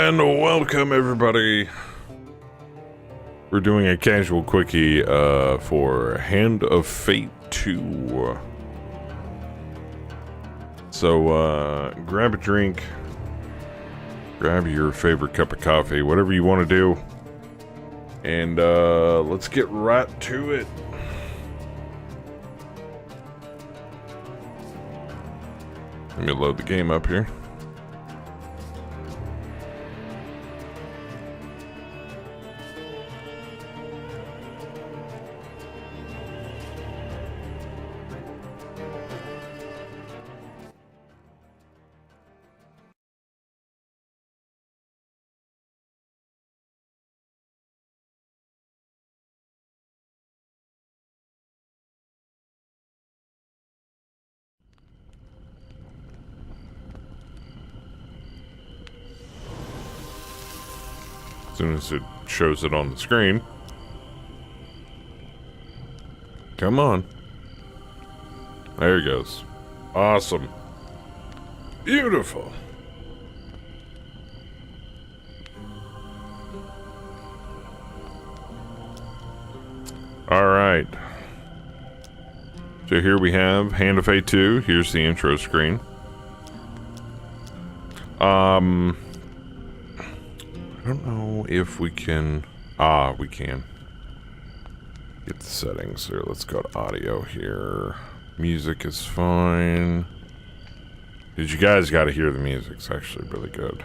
And welcome everybody. We're doing a casual quickie for Hand of Fate 2. So grab a drink, grab your favorite cup of coffee, whatever you want to do, and let's get right to it. Let me load the game up here. As soon as it shows it on the screen. Come on. There it goes. Awesome. Beautiful. Alright. So here we have Hand of Fate 2. Here's the intro screen. I don't know if we can... we can. Get the settings here. Let's go to audio here. Music is fine. Because you guys got to hear the music. It's actually really good.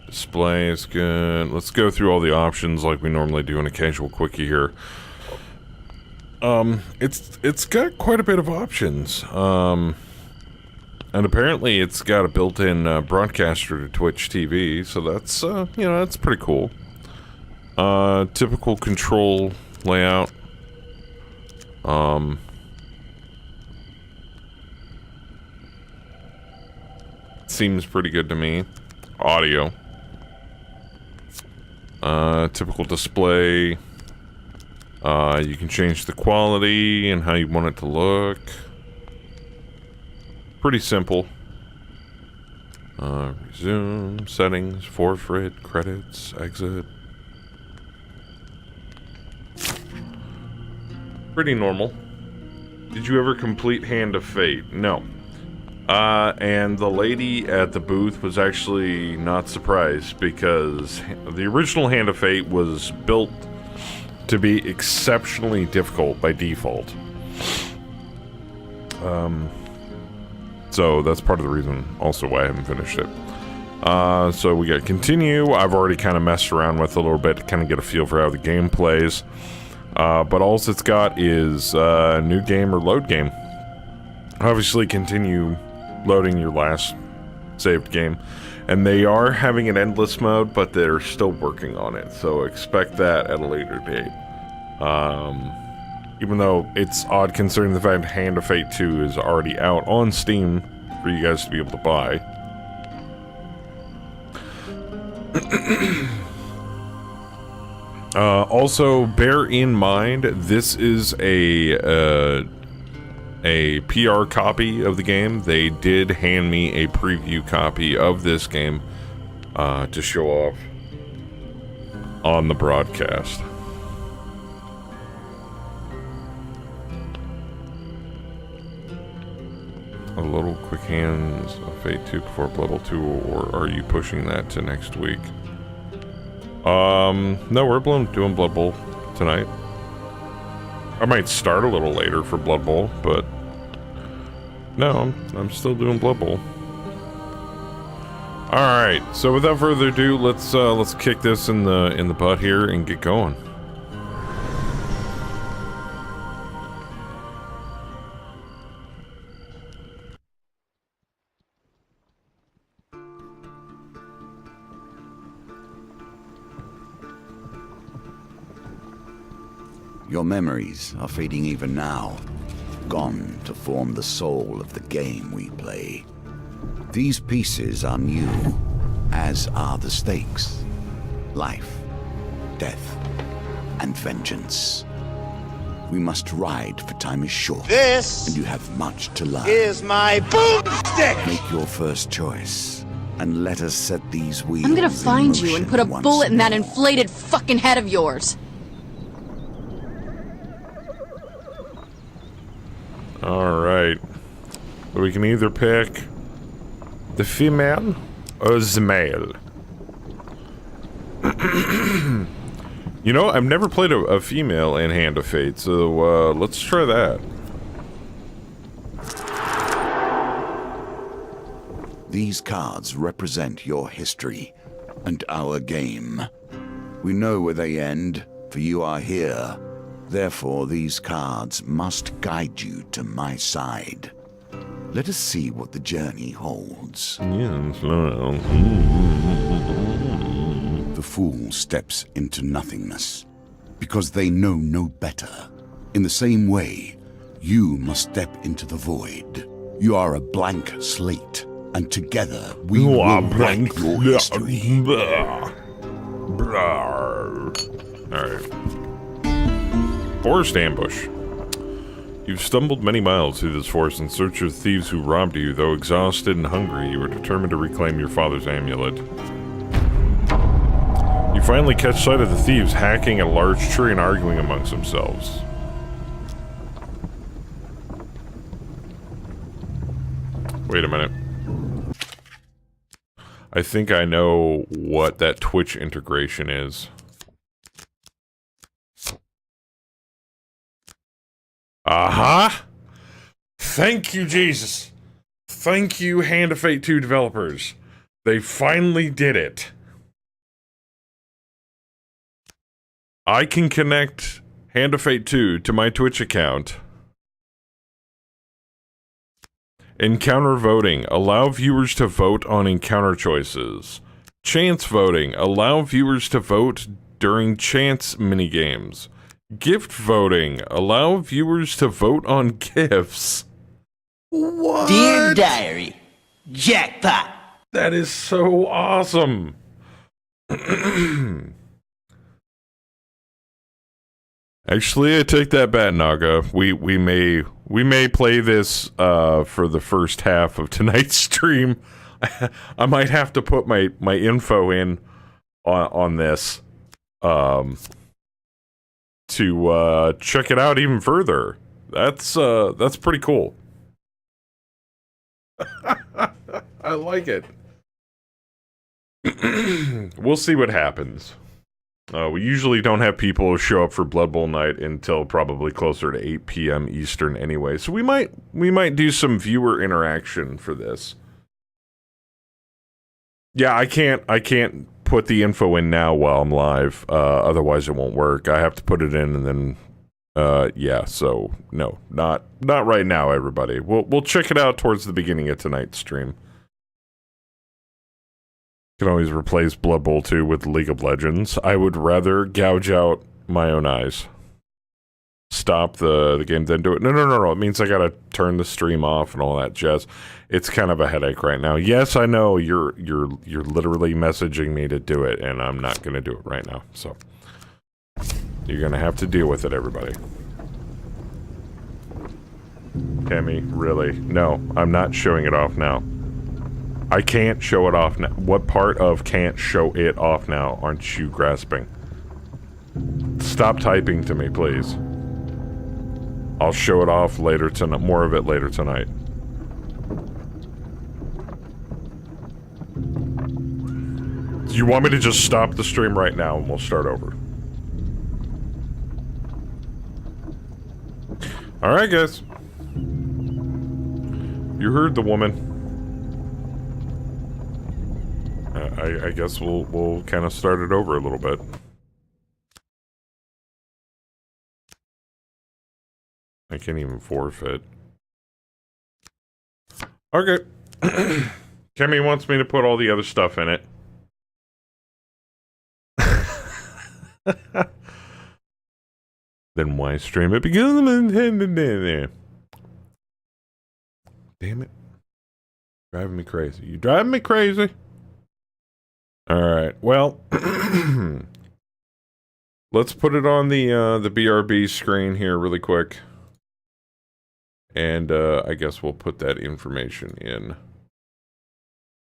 Display is good. Let's go through all the options like we normally do in a casual quickie here. It's got quite a bit of options. And apparently it's got a built-in broadcaster to Twitch TV, so that's, you know, that's pretty cool. Typical control layout. Seems pretty good to me. Audio. Typical display. You can change the quality and how you want it to look. Pretty simple. Resume, settings, forfeit, credits, exit. Pretty normal. Did you ever complete Hand of Fate? No. And the lady at the booth was actually not surprised because the original Hand of Fate was built to be exceptionally difficult by default. So that's part of the reason also why I haven't finished it. So we got continue. I've already kind of messed around with it a little bit to kind of get a feel for how the game plays. But all it's got is new game or load game. Obviously continue loading your last saved game. And they are having an endless mode, but they're still working on it. So expect that at a later date. Even though it's odd considering the fact Hand of Fate 2 is already out on Steam for you guys to be able to buy. Also, bear in mind, this is a PR copy of the game. They did hand me a preview copy of this game to show off on the broadcast. A little quick hands of Fate 2 before Blood Bowl 2, or are you pushing that to next week? No, we're doing Blood Bowl tonight. I might start a little later for Blood Bowl, but no, I'm still doing Blood Bowl. All right, so without further ado, let's kick this in the butt here and get going. Your memories are fading even now, gone to form the soul of the game we play. These pieces are new, as are the stakes. Life, death, and vengeance. We must ride, for time is short. This and you have much to learn. is my boomstick! Make your first choice. and let us set these wheels I'm gonna in find you and motion put a once bullet in that more. inflated fucking head of yours. Alright. We can either pick the female or the male. You know, I've never played a female in Hand of Fate, so let's try that. These cards represent your history and our game. We know where they end, for you are here. Therefore, these cards must guide you to my side. Let us see what the journey holds. Yes. The fool steps into nothingness, because they know no better. In the same way, you must step into the void. You are a blank slate, and together we will write your history. Alright. Forest ambush. You've stumbled many miles through this forest in search of thieves who robbed you. Though exhausted and hungry, you are determined to reclaim your father's amulet. You finally catch sight of the thieves hacking a large tree and arguing amongst themselves. Wait a minute. I think I know what that Twitch integration is. Aha! Thank you, Jesus. Thank you, Hand of Fate 2 developers. They finally did it. I can connect Hand of Fate 2 to my Twitch account. Encounter voting. Allow viewers to vote on encounter choices. Chance voting. Allow viewers to vote during chance minigames. Gift voting. Allow viewers to vote on gifts. What? Dear Diary, jackpot. That is so awesome. Actually, I take that back, Naga. We may play this for the first half of tonight's stream. I might have to put my info in on this to check it out even further. That's pretty cool. I like it. We'll see what happens. We usually don't have people show up for Blood Bowl night until probably closer to 8 p.m. Eastern anyway, so we might do some viewer interaction for this. Yeah, I can't put the info in now while I'm live, otherwise it won't work. I have to put it in and then yeah, so no, not right now, everybody. We'll check it out towards the beginning of tonight's stream. Can always replace Blood Bowl 2 with League of Legends. I would rather gouge out my own eyes. Stop the game, then do it. No. It means I gotta turn the stream off and all that jazz. It's kind of a headache right now. Yes, I know you're literally messaging me to do it, and I'm not gonna do it right now. So you're gonna have to deal with it, everybody. Cammy, really? No, I'm not showing it off now. I can't show it off now. What part of can't show it off now aren't you grasping? Stop typing to me, please. I'll show it off later tonight. More of it later tonight. Do you want me to just stop the stream right now and we'll start over? Alright, guys. You heard the woman. I guess we'll kind of start it over a little bit. I can't even forfeit. Okay. Kemi wants me to put all the other stuff in it. Then why stream it? Because damn it. Driving me crazy. You driving me crazy? Alright, well, let's put it on the BRB screen here really quick. And, I guess we'll put that information in.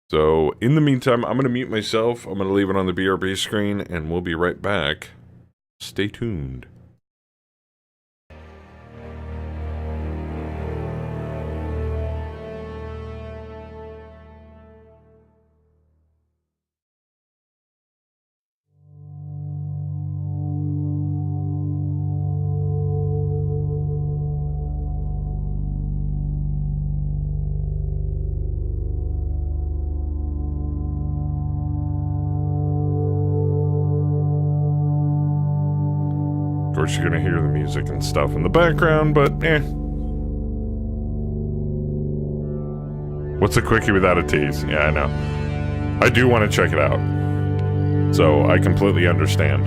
So, in the meantime, I'm going to mute myself. I'm going to leave it on the BRB screen, and we'll be right back. Stay tuned. Of course, you're gonna hear the music and stuff in the background, but eh. What's a quickie without a tease? Yeah, I know. I do want to check it out. So, I completely understand.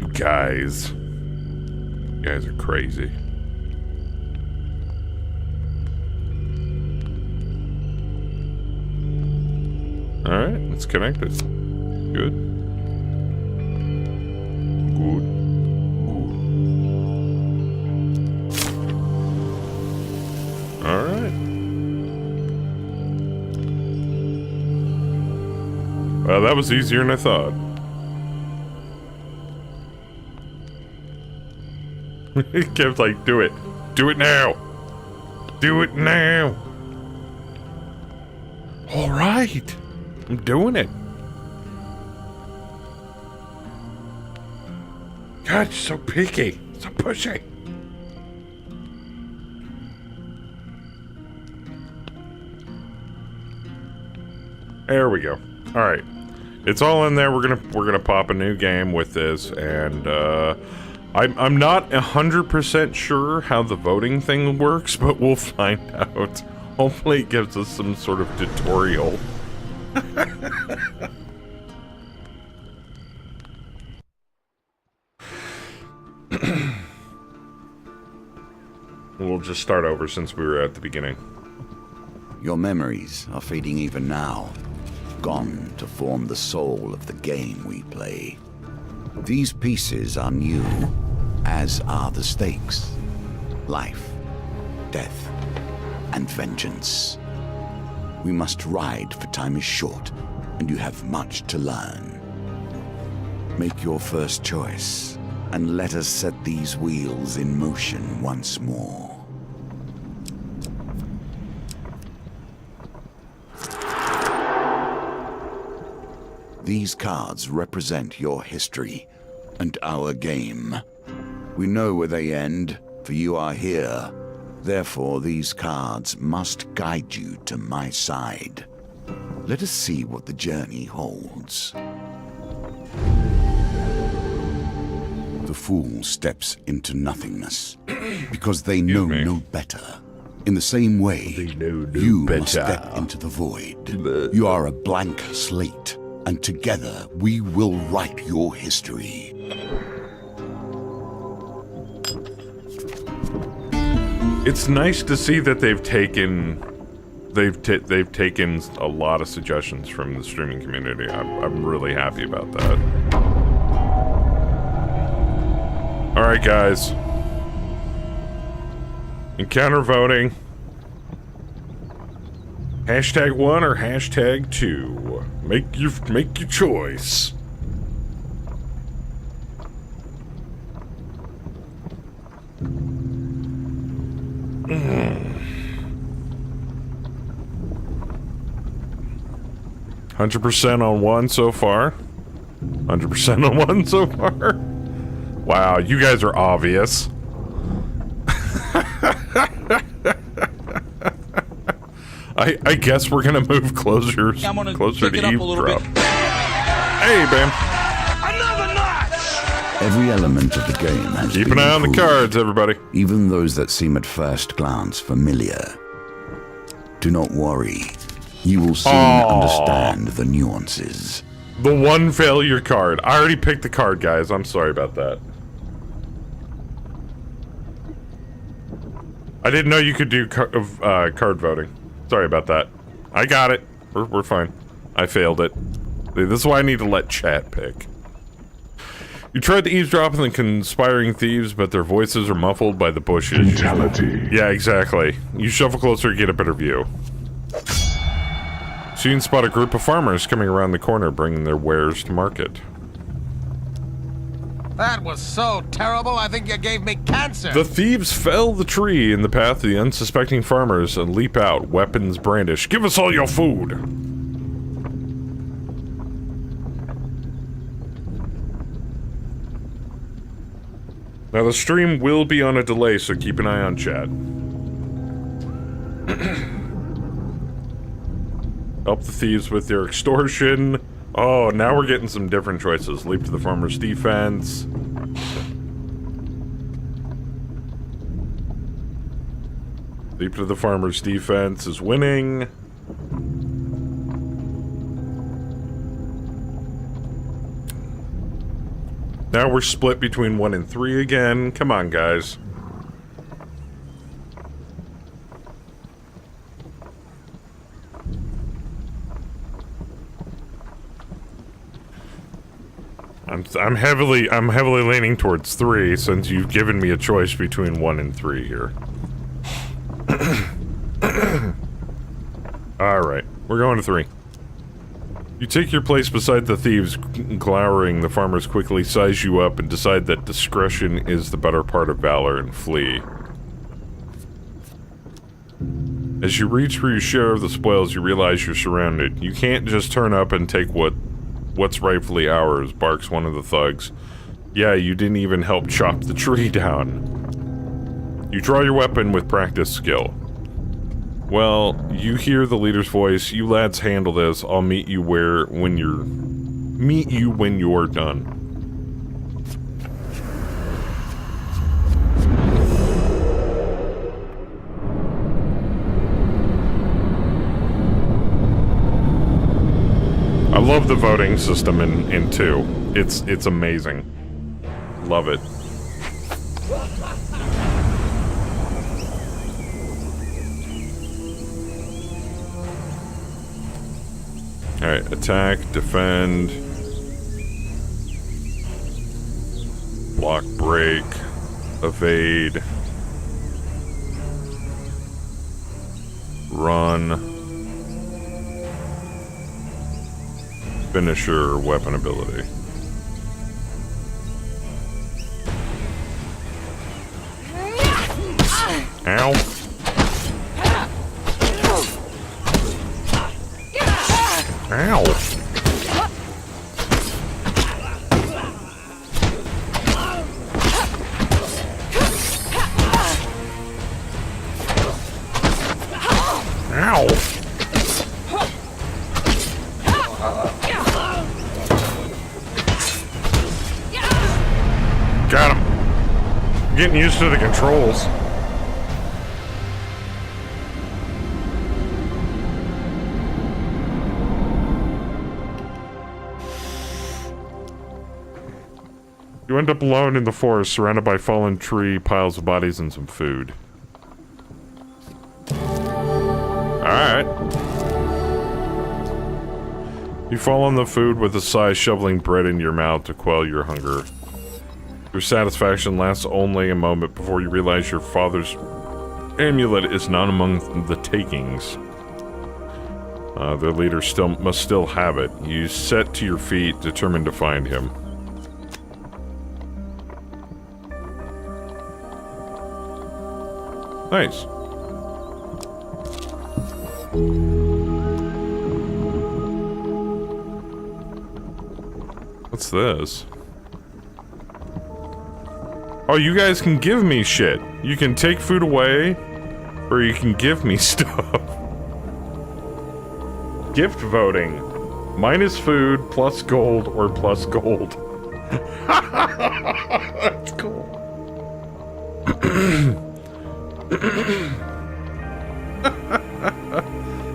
You guys are crazy. Alright, it's connected. Good. Good. Alright. Well, that was easier than I thought. He kept like, do it. Do it now. Do it now. All right. I'm doing it. God, you're so picky. So pushy. There we go. All right. It's all in there. We're gonna pop a new game with this, and I'm not 100% sure how the voting thing works, but we'll find out. Hopefully it gives us some sort of tutorial. We'll just start over since we were at the beginning. Your memories are fading even now, gone to form the soul of the game we play. These pieces are new, as are the stakes. Life, death, and vengeance. We must ride, for time is short, and you have much to learn. Make your first choice, and let us set these wheels in motion once more. These cards represent your history and our game. We know where they end, for you are here. Therefore, these cards must guide you to my side. Let us see what the journey holds. The fool steps into nothingness because they know no better. In the same way, you must step into the void. You are a blank slate, and together we will write your history. It's nice to see that they've taken a lot of suggestions from the streaming community. I'm really happy about that. All right, guys. Encounter voting. #1 or #2. Make your choice. Mm. 100% on one so far. 100% on one so far. Wow, you guys are obvious. I guess we're gonna move closer to eavesdrop. Hey, Bam. Another notch! Every element of the game has Keep been an eye on the improved, cards, everybody. even those that seem at first glance familiar. Do not worry. You will soon understand the nuances. The one failure card. I already picked the card, guys. I'm sorry about that. I didn't know you could do card voting. Sorry about that. I got it. We're fine. I failed it. This is why I need to let chat pick. You tried to eavesdrop on the conspiring thieves, but their voices are muffled by the bushes. Fatality. Yeah, exactly. You shuffle closer to get a better view. Soon spot a group of farmers coming around the corner, bringing their wares to market. That was so terrible, I think you gave me cancer. The thieves fell the tree in the path of the unsuspecting farmers and leap out, weapons brandished. Give us all your food! Now the stream will be on a delay, so keep an eye on chat. Help the thieves with their extortion. Oh, now we're getting some different choices. Leap to the farmer's defense. Leap to the farmer's defense is winning. Now we're split between 1 and 3 again. Come on, guys. I'm heavily leaning towards 3 since you've given me a choice between 1 and 3 here. Alright, we're going to 3. You take your place beside the thieves, glowering. The farmers quickly size you up and decide that discretion is the better part of valor and flee. As you reach for your share of the spoils, you realize you're surrounded. You can't just turn up and take what's rightfully ours, barks one of the thugs. Yeah, you didn't even help chop the tree down. You draw your weapon with practiced skill. Well, you hear the leader's voice. You lads handle this. I'll meet you when you're done. I love the voting system in 2. It's amazing. Love it. Alright, attack, defend, block, break, evade, run, finisher, weapon ability. Ow. Ow! Ow! Got him! I'm getting used to the controls. You end up alone in the forest, surrounded by fallen tree, piles of bodies, and some food. Alright. You fall on the food with a sigh, shoveling bread in your mouth to quell your hunger. Your satisfaction lasts only a moment before you realize your father's amulet is not among the takings. Their leader must still have it. You set to your feet, determined to find him. Nice. What's this? Oh, you guys can give me shit. You can take food away, or you can give me stuff. Gift voting. Minus food, plus gold, or plus gold. That's cool.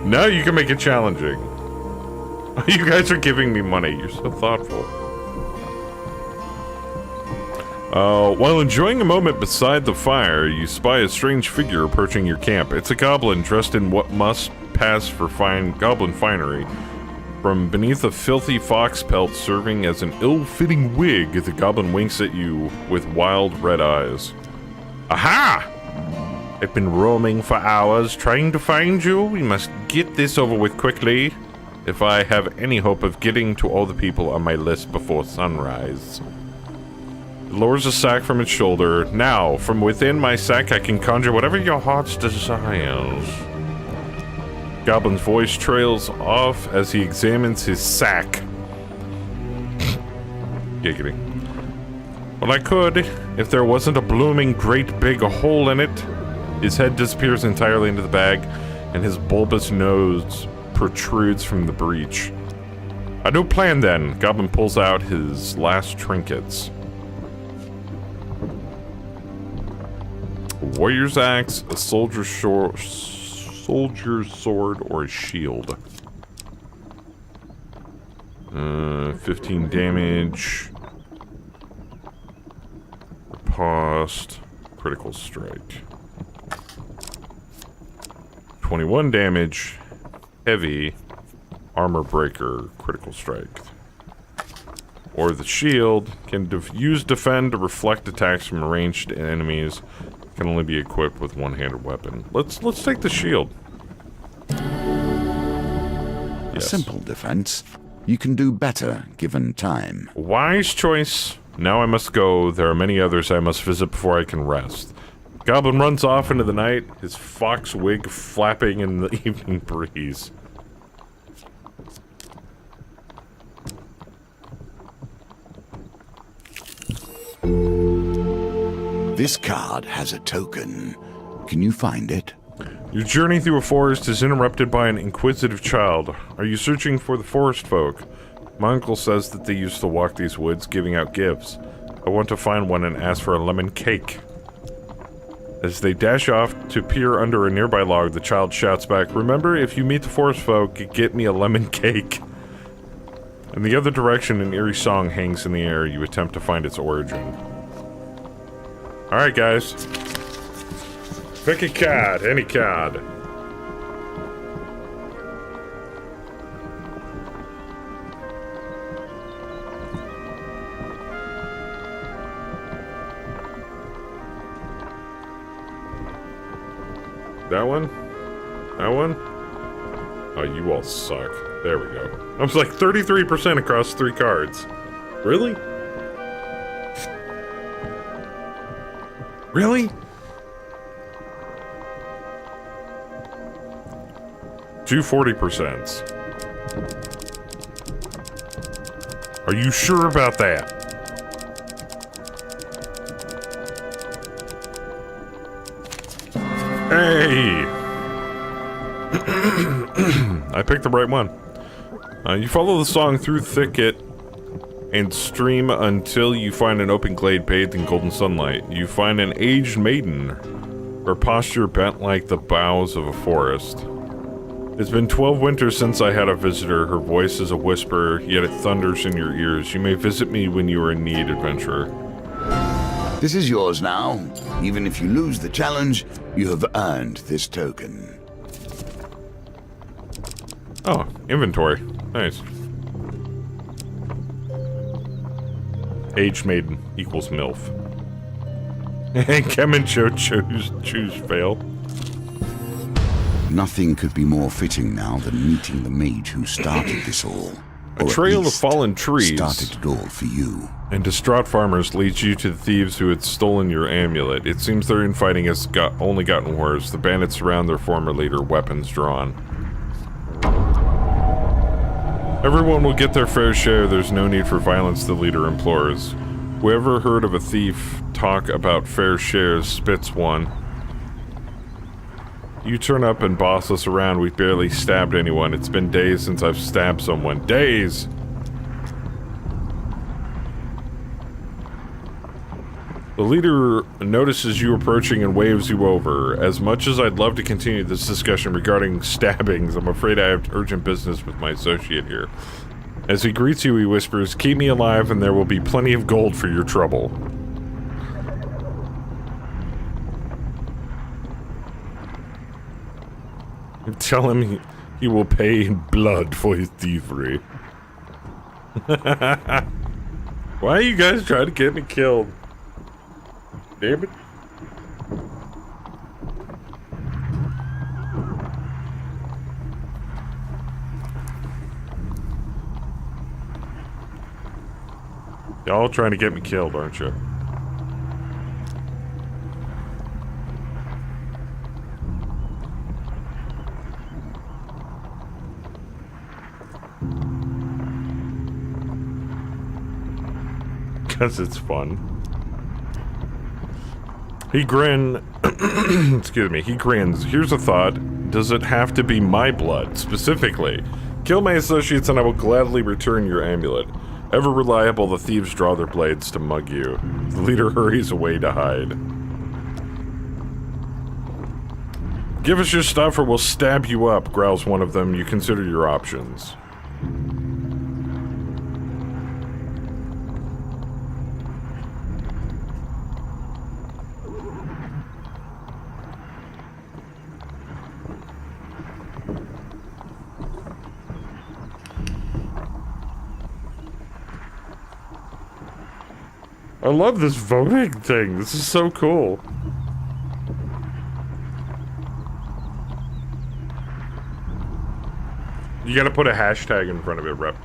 Now you can make it challenging. You guys are giving me money. You're so thoughtful. While enjoying a moment beside the fire, you spy a strange figure approaching your camp. It's a goblin dressed in what must pass for fine goblin finery. From beneath a filthy fox pelt serving as an ill-fitting wig, the goblin winks at you with wild red eyes. Aha! I've been roaming for hours trying to find you. We must get this over with quickly if I have any hope of getting to all the people on my list before sunrise. It lowers a sack from its shoulder. Now, from within my sack, I can conjure whatever your heart's desires. Goblin's voice trails off as he examines his sack. Giggity. Well, I could, if there wasn't a blooming great big hole in it. His head disappears entirely into the bag, and his bulbous nose protrudes from the breach. A new plan, then. Goblin pulls out his last trinkets. A warrior's axe, a soldier's sword, or a shield. 15 damage. Riposte. Critical strike. 21 damage. Heavy. Armor breaker. Critical strike. Or the shield can use defend to reflect attacks from ranged enemies. Can only be equipped with one-handed weapon. Let's take the shield. A simple defense. You can do better given time. Wise choice. Now I must go. There are many others I must visit before I can rest. Goblin runs off into the night, his fox wig flapping in the evening breeze. This card has a token. Can you find it? Your journey through a forest is interrupted by an inquisitive child. Are you searching for the forest folk? My uncle says that they used to walk these woods giving out gifts. I want to find one and ask for a lemon cake. As they dash off to peer under a nearby log, the child shouts back, "Remember, if you meet the forest folk, get me a lemon cake." In the other direction, an eerie song hangs in the air. You attempt to find its origin. Alright, guys. Pick a card, any card. That one? That one? Oh, you all suck. There we go. I was like 33% across 3 cards. Really? Really? Two 40%. Are you sure about that? Hey! I picked the right one. You follow the song through thicket and stream until you find an open glade bathed in golden sunlight. You find an aged maiden, her posture bent like the boughs of a forest. It's been 12 winters since I had a visitor. Her voice is a whisper, yet it thunders in your ears. You may visit me when you are in need, adventurer. This is yours now. Even if you lose the challenge, you have earned this token. Oh, inventory. Nice. Aged maiden equals MILF. And Kem and Joe choose fail. Nothing could be more fitting now than meeting the mage who started this all. A trail of fallen trees started it all for you. And distraught farmers leads you to the thieves who had stolen your amulet. It seems their infighting has only gotten worse. The bandits surround their former leader, weapons drawn. Everyone will get their fair share. There's no need for violence, the leader implores. Whoever heard of a thief talk about fair shares spits one. You turn up and boss us around. We've barely stabbed anyone. It's been days since I've stabbed someone. Days! The leader notices you approaching and waves you over. As much as I'd love to continue this discussion regarding stabbings, I'm afraid I have urgent business with my associate here. As he greets you, he whispers, "Keep me alive and there will be plenty of gold for your trouble." Tell him he will pay in blood for his thievery. Why are you guys trying to get me killed? Damn it. Y'all trying to get me killed, aren't you? Because it's fun. He excuse me, he grins. Here's a thought. Does it have to be my blood, specifically? Kill my associates and I will gladly return your amulet. Ever reliable, the thieves draw their blades to mug you. The leader hurries away to hide. Give us your stuff or we'll stab you up, growls one of them. You consider your options. I love this voting thing. This is so cool. You gotta put a hashtag in front of it, Rep.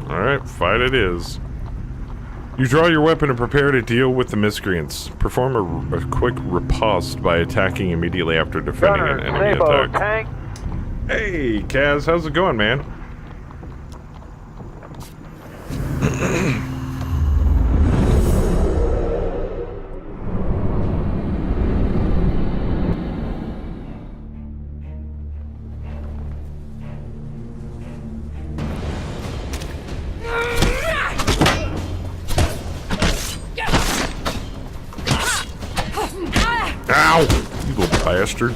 Alright, fight it is. You draw your weapon and prepare to deal with the miscreants. Perform a quick riposte by attacking immediately after defending an enemy attack. Tank. Hey, Kaz, how's it going, man? Ow! You little bastard.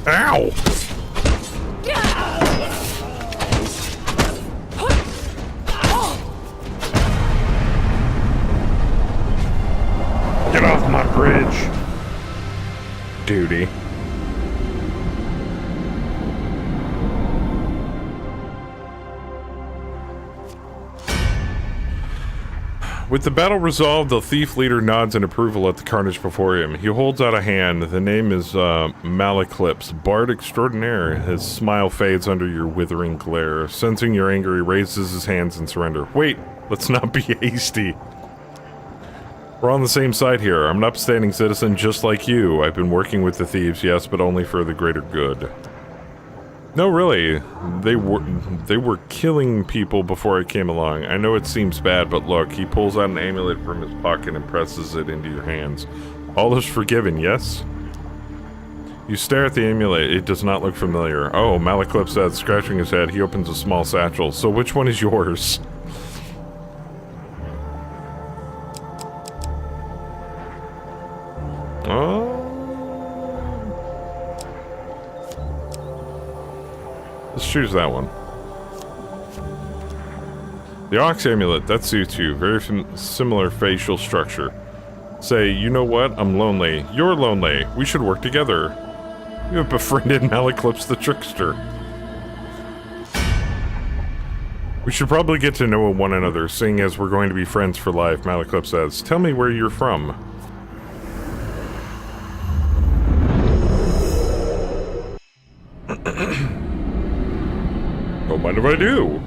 Ow! Get off my bridge! Duty. With the battle resolved, the thief leader nods in approval at the carnage before him. He holds out a hand. The name is Malaclips, Bard Extraordinaire. His smile fades under your withering glare. Sensing your anger, he raises his hands in surrender. Wait, let's not be hasty. We're on the same side here. I'm an upstanding citizen just like you. I've been working with the thieves, yes, but only for the greater good. No, really. They were killing people before I came along. I know it seems bad, but look, he pulls out an amulet from his pocket and presses it into your hands. All is forgiven, yes? You stare at the amulet. It does not look familiar. Oh, Malaclip said, scratching his head. He opens a small satchel. So which one is yours? Let's choose that one. The Ox Amulet, that suits you. Very similar facial structure. Say, you know what? I'm lonely. You're lonely. We should work together. You have befriended Malaclips the Trickster. We should probably get to know one another, seeing as we're going to be friends for life, Malaclips says. Tell me where you're from. Don't mind if I do.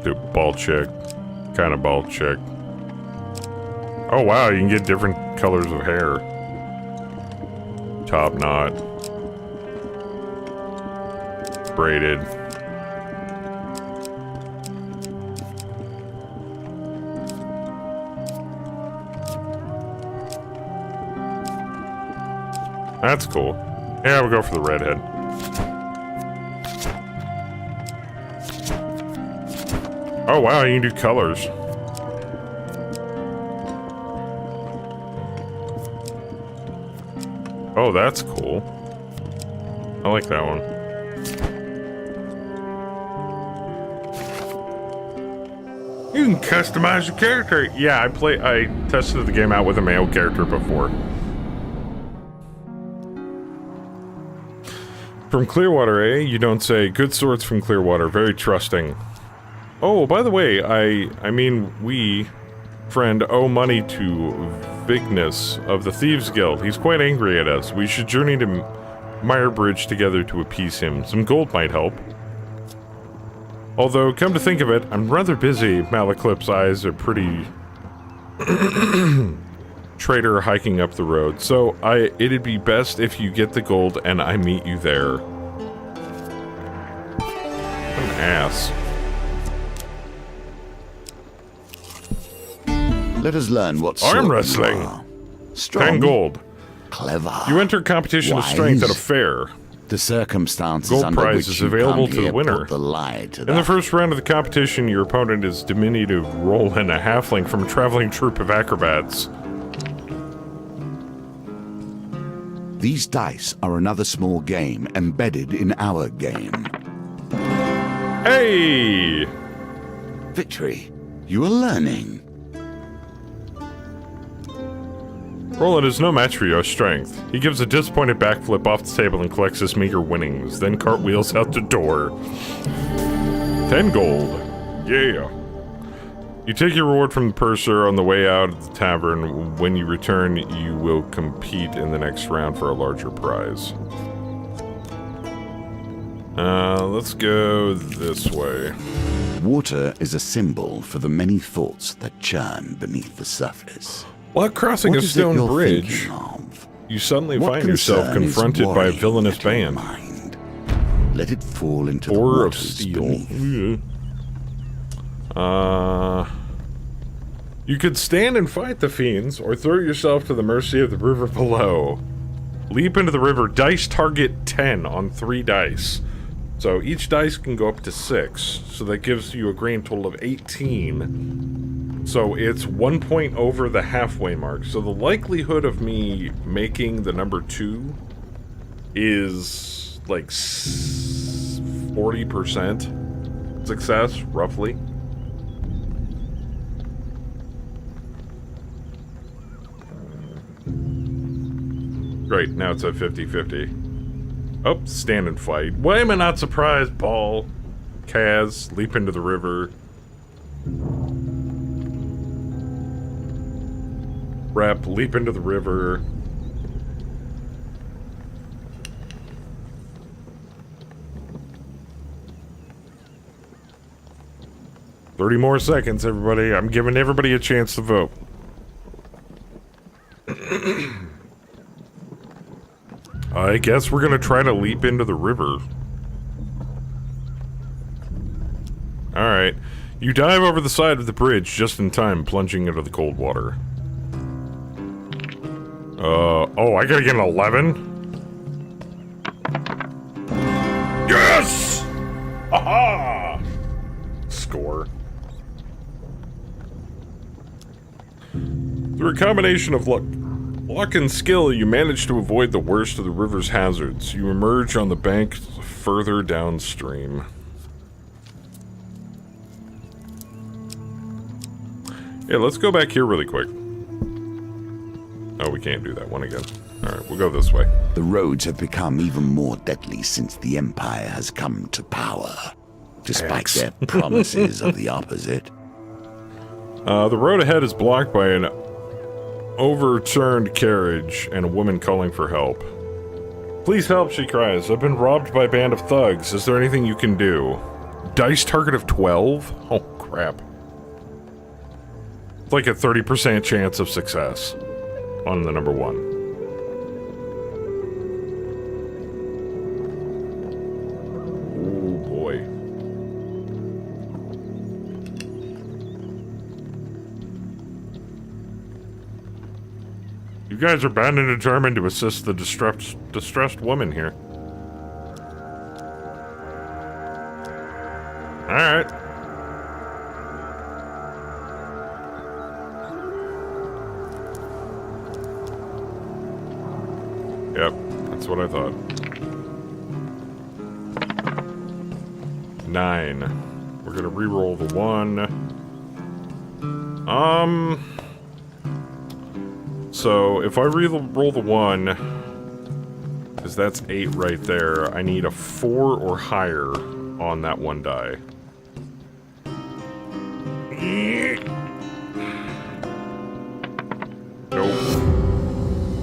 Do ball check. Kind of ball check. Oh wow, you can get different colors of hair. Top knot. Braided. That's cool. Yeah, we'll go for the redhead. Oh wow, you can do colors. Oh, that's cool. I like that one. You can customize your character. Yeah, I tested the game out with a male character before. From Clearwater, eh? You don't say. Good swords from Clearwater, very trusting. Oh, by the way, I mean, we, friend, owe money to Vignus of the Thieves Guild. He's quite angry at us. We should journey to Mirebridge together to appease him. Some gold might help. Although, come to think of it, I'm rather busy. Malaclip's eyes are pretty... traitor hiking up the road. So, it'd be best if you get the gold and I meet you there. What an ass. Let us learn what Arm sort wrestling. you are. Strong, 10 gold. clever. You enter competition of strength at a fair. The circumstances Gold under prize which is you available come to the here winner. put the lie to In the that. first round of the competition, your opponent is diminutive Roland, a halfling from a traveling troupe of acrobats. These dice are another small game embedded in our game. Hey! Victory, you are learning. Roland is no match for your strength. He gives a disappointed backflip off the table and collects his meager winnings, then cartwheels out the door. 10 gold. Yeah. You take your reward from the purser on the way out of the tavern. When you return, you will compete in the next round for a larger prize. Let's go this way. Water is a symbol for the many thoughts that churn beneath the surface. While crossing What a is it stone you're bridge, thinking of? you suddenly What find yourself concern is confronted by a worrying villainous at your band. mind? Let it fall into the Four of waters steel. beneath. You could stand and fight the fiends, or throw yourself to the mercy of the river below. Leap into the river. Dice target 10 on 3 dice. So each dice can go up to 6. So that gives you a grand total of 18. So it's 1 point over the halfway mark. So the likelihood of me making the number 2 is like 40% success, roughly. Great, now it's at 50-50. Oh, stand and fight. Why am I not surprised, Paul? Kaz, leap into the river. Rep, leap into the river. "30 more seconds, everybody. I'm giving everybody a chance to vote." I guess we're gonna try to leap into the river. Alright. You dive over the side of the bridge just in time, plunging into the cold water. Oh, I gotta get an 11? Yes! Aha! Score. Through a combination of luck and skill, you manage to avoid the worst of the river's hazards. You emerge on the bank further downstream. Yeah, let's go back here really quick. Oh, we can't do that one again. Alright, we'll go this way. The roads have become even more deadly since the Empire has come to power, despite their promises of the opposite. The road ahead is blocked by an overturned carriage and a woman calling for help. Please help, she cries. I've been robbed by a band of thugs. Is there anything you can do? Dice target of 12? Oh, crap. It's like a 30% chance of success on the number 1. Oh, boy. You guys are bound and determined to assist the distressed woman here. Alright. Yep, that's what I thought. 9. We're gonna re-roll the 1. So, if I re-roll the 1, because that's 8 right there, I need a 4 or higher on that 1 die. Nope.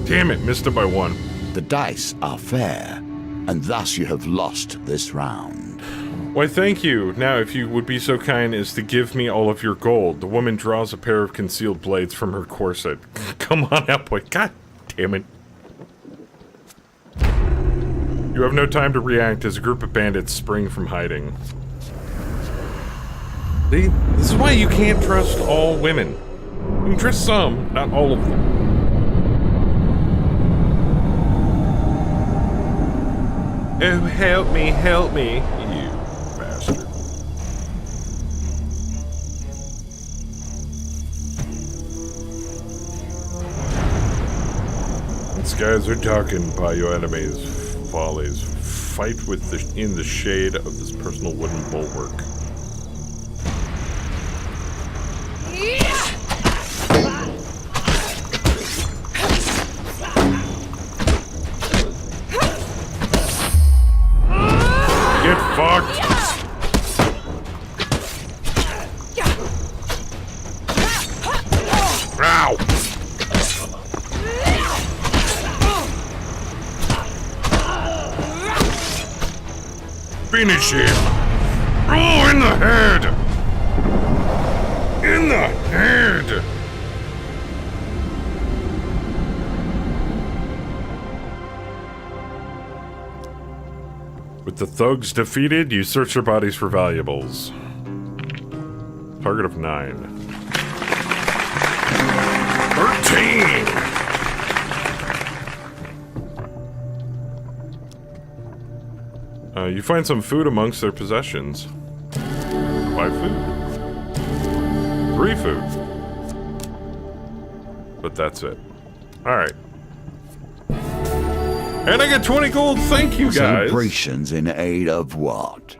Damn it, missed it by 1. The dice are fair, and thus you have lost this round. Why, thank you. Now, if you would be so kind as to give me all of your gold. The woman draws a pair of concealed blades from her corset. Come on out, boy. God damn it. You have no time to react as a group of bandits spring from hiding. See? This is why you can't trust all women. You can trust some, not all of them. Oh, help me, help me. You bastard. The skies are darkened by your enemies' follies. Fight in the shade of this personal wooden bulwark. Get fucked! Ow! Finish him! Oh, in the head! In the head! With the thugs defeated, you search their bodies for valuables. Target of 9. 13! You find some food amongst their possessions. 5 food? 3 food. But that's it. Alright. And I got 20 gold, thank you guys! Celebrations in aid of what?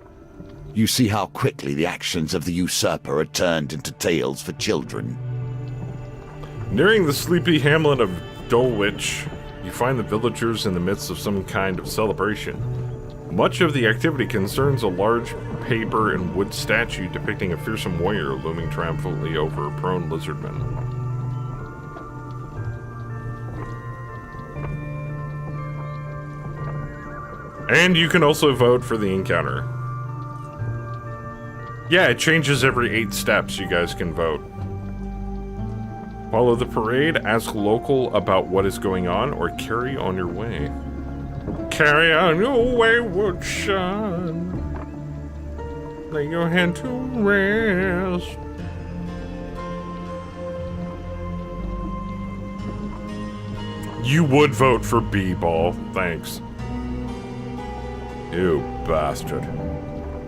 You see how quickly the actions of the usurper are turned into tales for children. Nearing the sleepy hamlet of Dulwich, you find the villagers in the midst of some kind of celebration. Much of the activity concerns a large paper and wood statue depicting a fearsome warrior looming triumphantly over a prone lizardman. And you can also vote for the encounter. Yeah, it changes every 8 steps, you guys can vote. Follow the parade, ask local about what is going on, or carry on your way. Carry on your wayward son. Lay your hand to rest. You would vote for B-Ball, thanks. You bastard.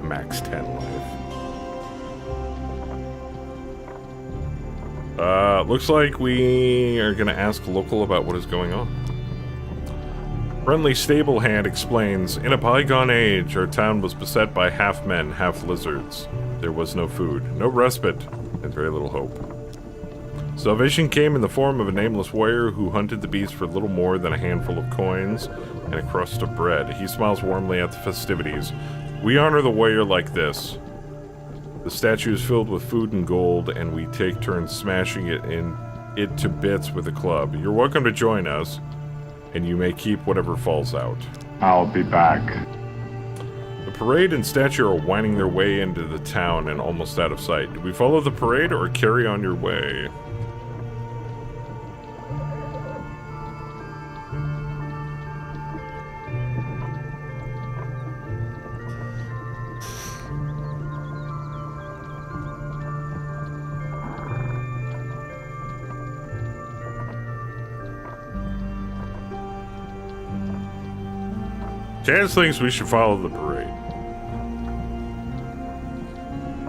Max 10 life. Looks like we are gonna ask local about what is going on. Friendly stable hand explains, in a bygone age, our town was beset by half men, half lizards. There was no food, no respite, and very little hope. Salvation came in the form of a nameless warrior who hunted the beast for little more than a handful of coins and a crust of bread. He smiles warmly at the festivities. We honor the warrior like this. The statue is filled with food and gold, and we take turns smashing it to bits with a club. You're welcome to join us, and you may keep whatever falls out. I'll be back. The parade and statue are winding their way into the town and almost out of sight. Do we follow the parade or carry on your way? Chance thinks we should follow the parade.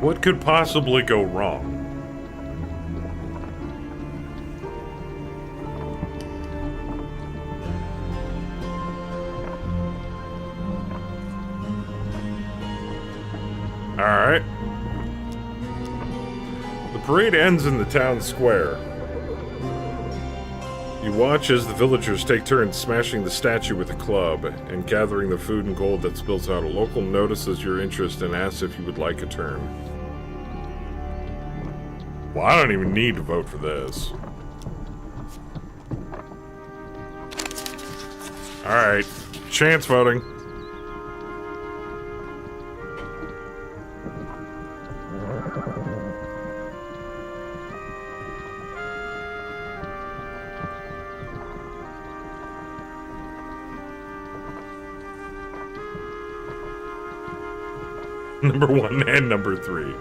What could possibly go wrong? Alright. The parade ends in the town square. You watch as the villagers take turns smashing the statue with a club and gathering the food and gold that spills out. A local notices your interest and asks if you would like a turn. Well, I don't even need to vote for this. Alright, chance voting. Number 1 and number 3.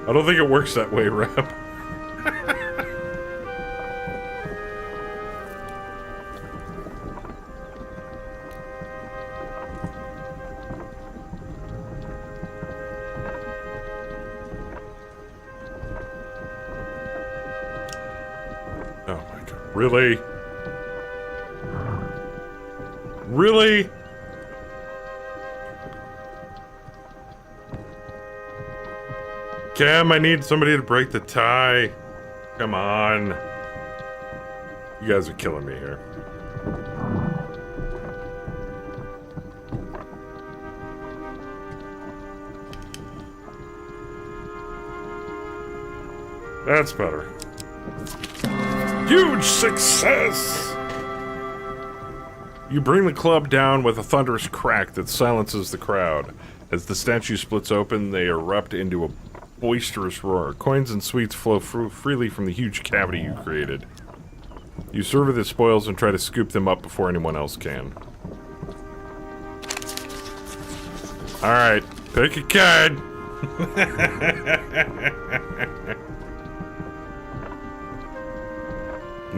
I don't think it works that way, Rap. Oh my god. Really? Really? Cam, I need somebody to break the tie. Come on. You guys are killing me here. That's better. Huge success! You bring the club down with a thunderous crack that silences the crowd. As the statue splits open, they erupt into a boisterous roar. Coins and sweets flow freely from the huge cavity you created. You survey the spoils and try to scoop them up before anyone else can. Alright, pick a card!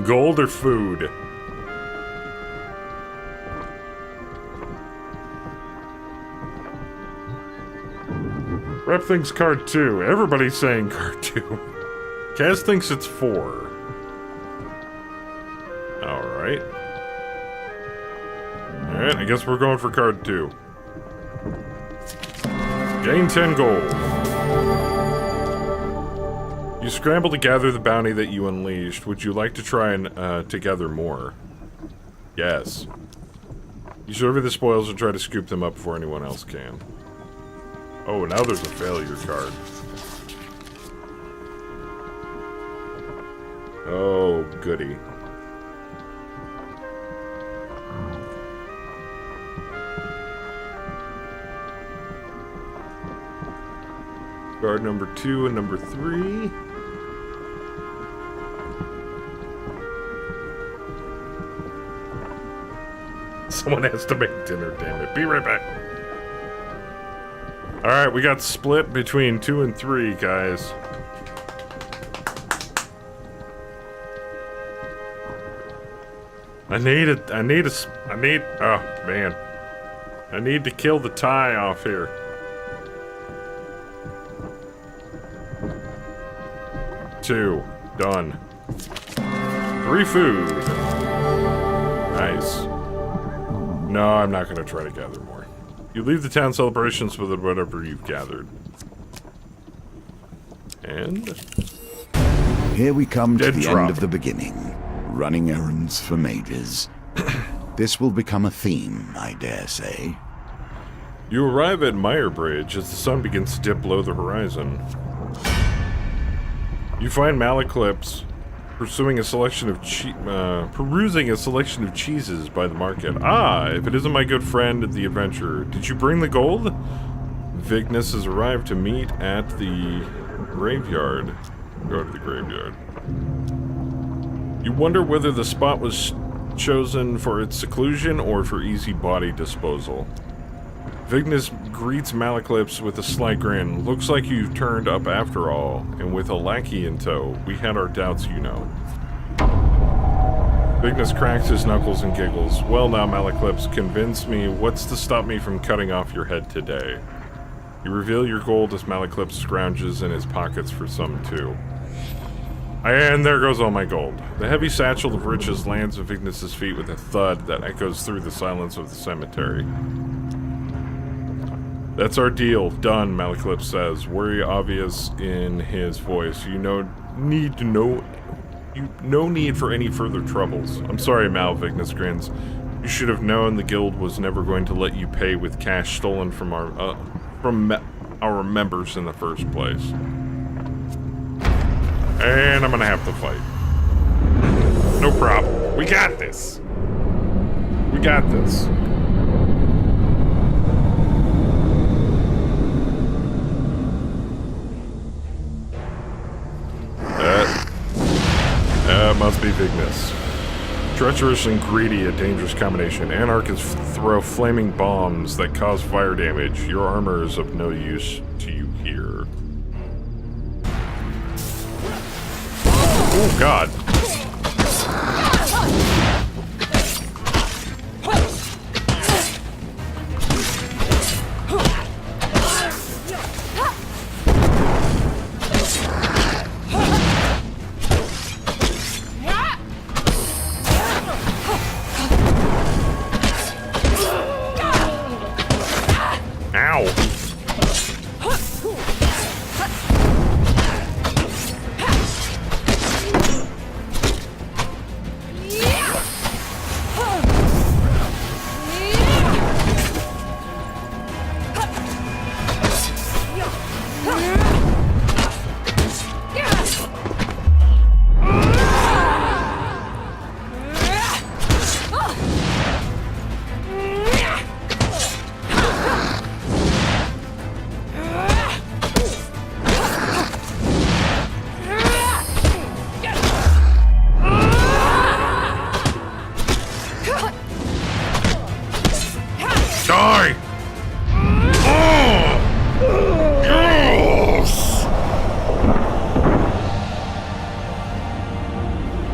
Gold or food? Rep thinks card 2. Everybody's saying card 2. Kaz thinks it's 4. Alright. Alright, I guess we're going for card 2. Gain 10 gold. You scramble to gather the bounty that you unleashed. Would you like to try and to gather more? Yes. You survey the spoils and try to scoop them up before anyone else can. Oh, now there's a failure card. Oh, goody. Card number 2 and number 3. Someone has to make dinner, damn it. Be right back. Alright, we got split between 2 and 3, guys. I need, oh, man. I need to kill the tie off here. Two. Done. 3 food. Nice. No, I'm not gonna try to gather more. You leave the town celebrations with whatever you've gathered. And... here we come to Dead the drop. end of the beginning. Running errands for mages. This will become a theme, I dare say. You arrive at Meyer Bridge as the sun begins to dip below the horizon. You find Malaclips perusing a selection of cheeses by the market. Ah, if it isn't my good friend, the adventurer. Did you bring the gold? Vignes has arrived to meet at the graveyard. Go to the graveyard. You wonder whether the spot was chosen for its seclusion or for easy body disposal. Vignes greets Malaclips with a slight grin. Looks like you've turned up after all, and with a lackey in tow. We had our doubts, you know. Vignes cracks his knuckles and giggles. Well now, Malaclips, convince me what's to stop me from cutting off your head today. You reveal your gold as Malaclips scrounges in his pockets for some too. And there goes all my gold. The heavy satchel of riches lands at Vignes' feet with a thud that echoes through the silence of the cemetery. That's our deal. Done, Malaclips says, worry obvious in his voice. No need for any further troubles. I'm sorry, Mal, Vignes grins. You should have known the guild was never going to let you pay with cash stolen from our members in the first place. And I'm gonna have to fight. No problem. We got this. We got this. Must be Vignes. Treacherous and greedy, a dangerous combination. Anarchists throw flaming bombs that cause fire damage. Your armor is of no use to you here. Oh, God.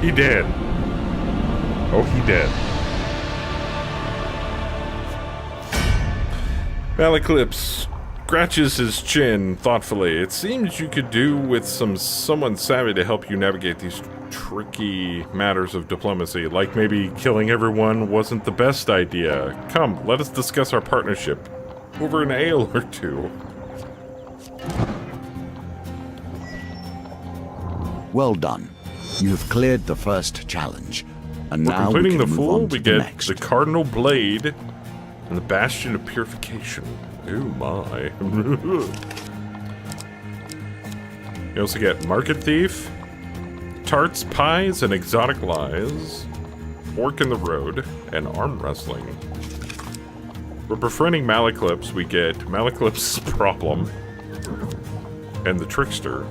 He did. Oh, he did. Malaclips scratches his chin thoughtfully. It seems you could do with someone savvy to help you navigate these tricky matters of diplomacy. Like maybe killing everyone wasn't the best idea. Come, let us discuss our partnership over an ale or two. Well done. You have cleared the first challenge, and For now completing we the can move Fool, on to we the get next. the Cardinal Blade and the Bastion of Purification. Oh my. You also get Market Thief, Tarts, Pies, and Exotic Lies, Fork in the Road, and Arm Wrestling. For befriending Malaclips, we get Malaclips' Problem and the Trickster.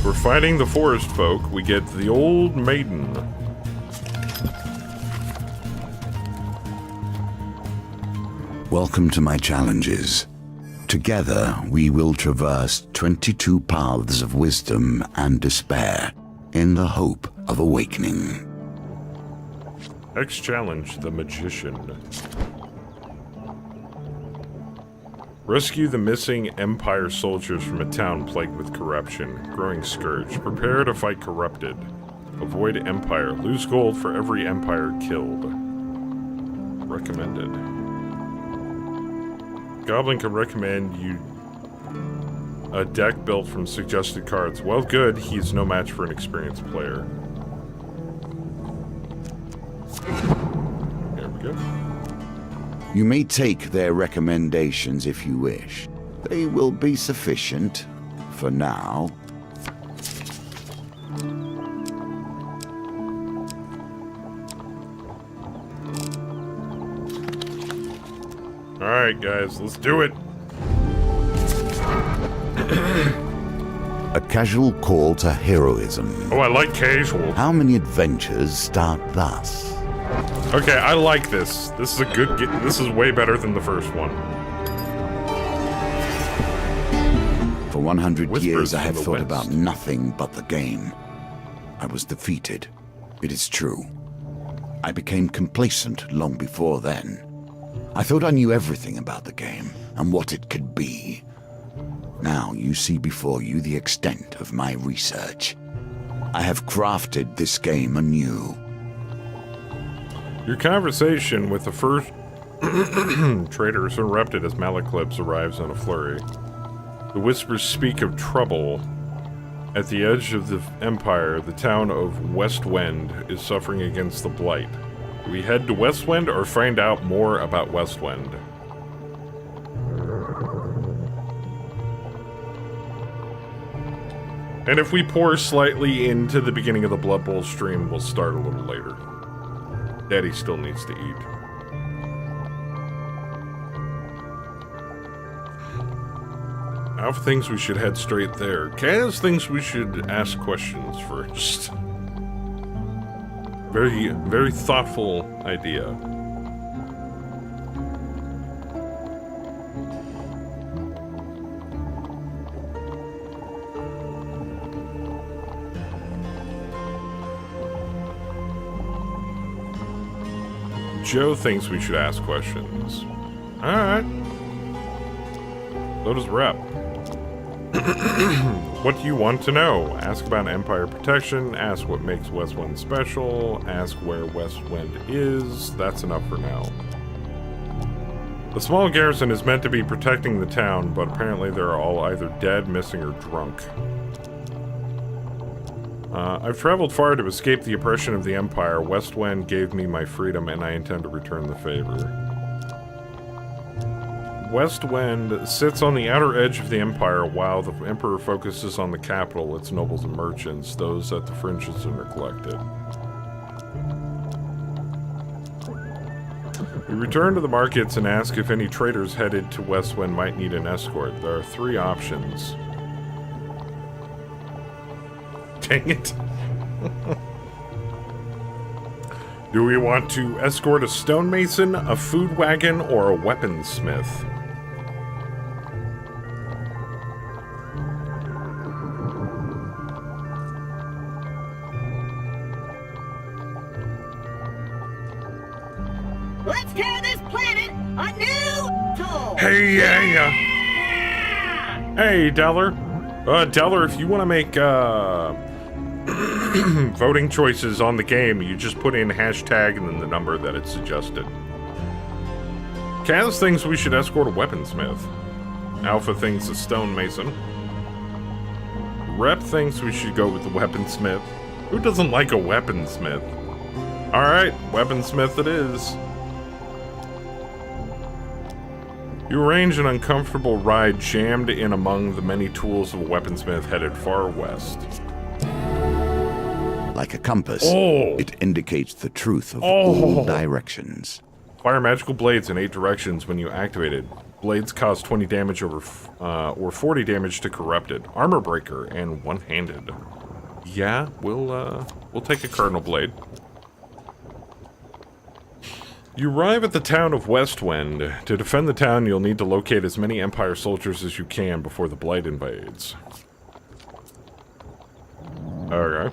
For fighting the forest folk, we get the Old Maiden. Welcome to my challenges. Together, we will traverse 22 paths of wisdom and despair in the hope of awakening. Next challenge, the Magician. Rescue the missing Empire soldiers from a town plagued with corruption. Growing scourge. Prepare to fight corrupted. Avoid Empire. Lose gold for every Empire killed. Recommended. Goblin can recommend you a deck built from suggested cards. Well, good. He's no match for an experienced player. There we go. You may take their recommendations if you wish, They will be sufficient for now. Alright, guys, let's do it. A casual call to heroism. Oh, I like casual. How many adventures start thus? Okay, I like this. This is a good this is way better than the first one. For 100 Whispers years I from have the thought west. about nothing but the game. I was defeated. It is true. I became complacent long before then. I thought I knew everything about the game and what it could be. Now you see before you the extent of my research. I have crafted this game anew. Your conversation with the first traitor is interrupted as Malaclips arrives in a flurry. The whispers speak of trouble. At the edge of the Empire, the town of Westwind is suffering against the Blight. Do we head to Westwind or find out more about Westwind? And if we pour slightly into the beginning of the Blood Bowl stream, we'll start a little later. Daddy still needs to eat. Alpha thinks we should head straight there. Kaz thinks we should ask questions first. Very, very thoughtful idea. Joe thinks we should ask questions. Alright. So does Rep. What do you want to know? Ask about Empire protection, ask what makes Westwind special, ask where Westwind is. That's enough for now. The small garrison is meant to be protecting the town, but apparently they're all either dead, missing, or drunk. I've traveled far to escape the oppression of the Empire. Westwind gave me my freedom, and I intend to return the favor. Westwind sits on the outer edge of the Empire, while the Emperor focuses on the capital, its nobles and merchants. Those at the fringes are neglected. We return to the markets and ask if any traders headed to Westwind might need an escort. There are 3 options. Dang it. Do we want to escort a stonemason, a food wagon, or a weaponsmith? Let's tear this planet a new tool! Hey, yeah. Hey, Deller. Deller, if you want to make, voting choices on the game, you just put in hashtag and then the number that it's suggested. Kaz thinks we should escort a weaponsmith. Alpha thinks a stonemason. Rep thinks we should go with the weaponsmith. Who doesn't like a weaponsmith? Alright, weaponsmith it is. You arrange an uncomfortable ride jammed in among the many tools of a weaponsmith headed far west. Like a compass, Oh. it indicates the truth of all directions. Fire magical blades in 8 directions when you activate it. Blades cause 20 damage or 40 damage to corrupted. Armor breaker and one-handed. Yeah, we'll take a cardinal blade. You arrive at the town of Westwind. To defend the town, you'll need to locate as many Empire soldiers as you can before the Blight invades. Okay.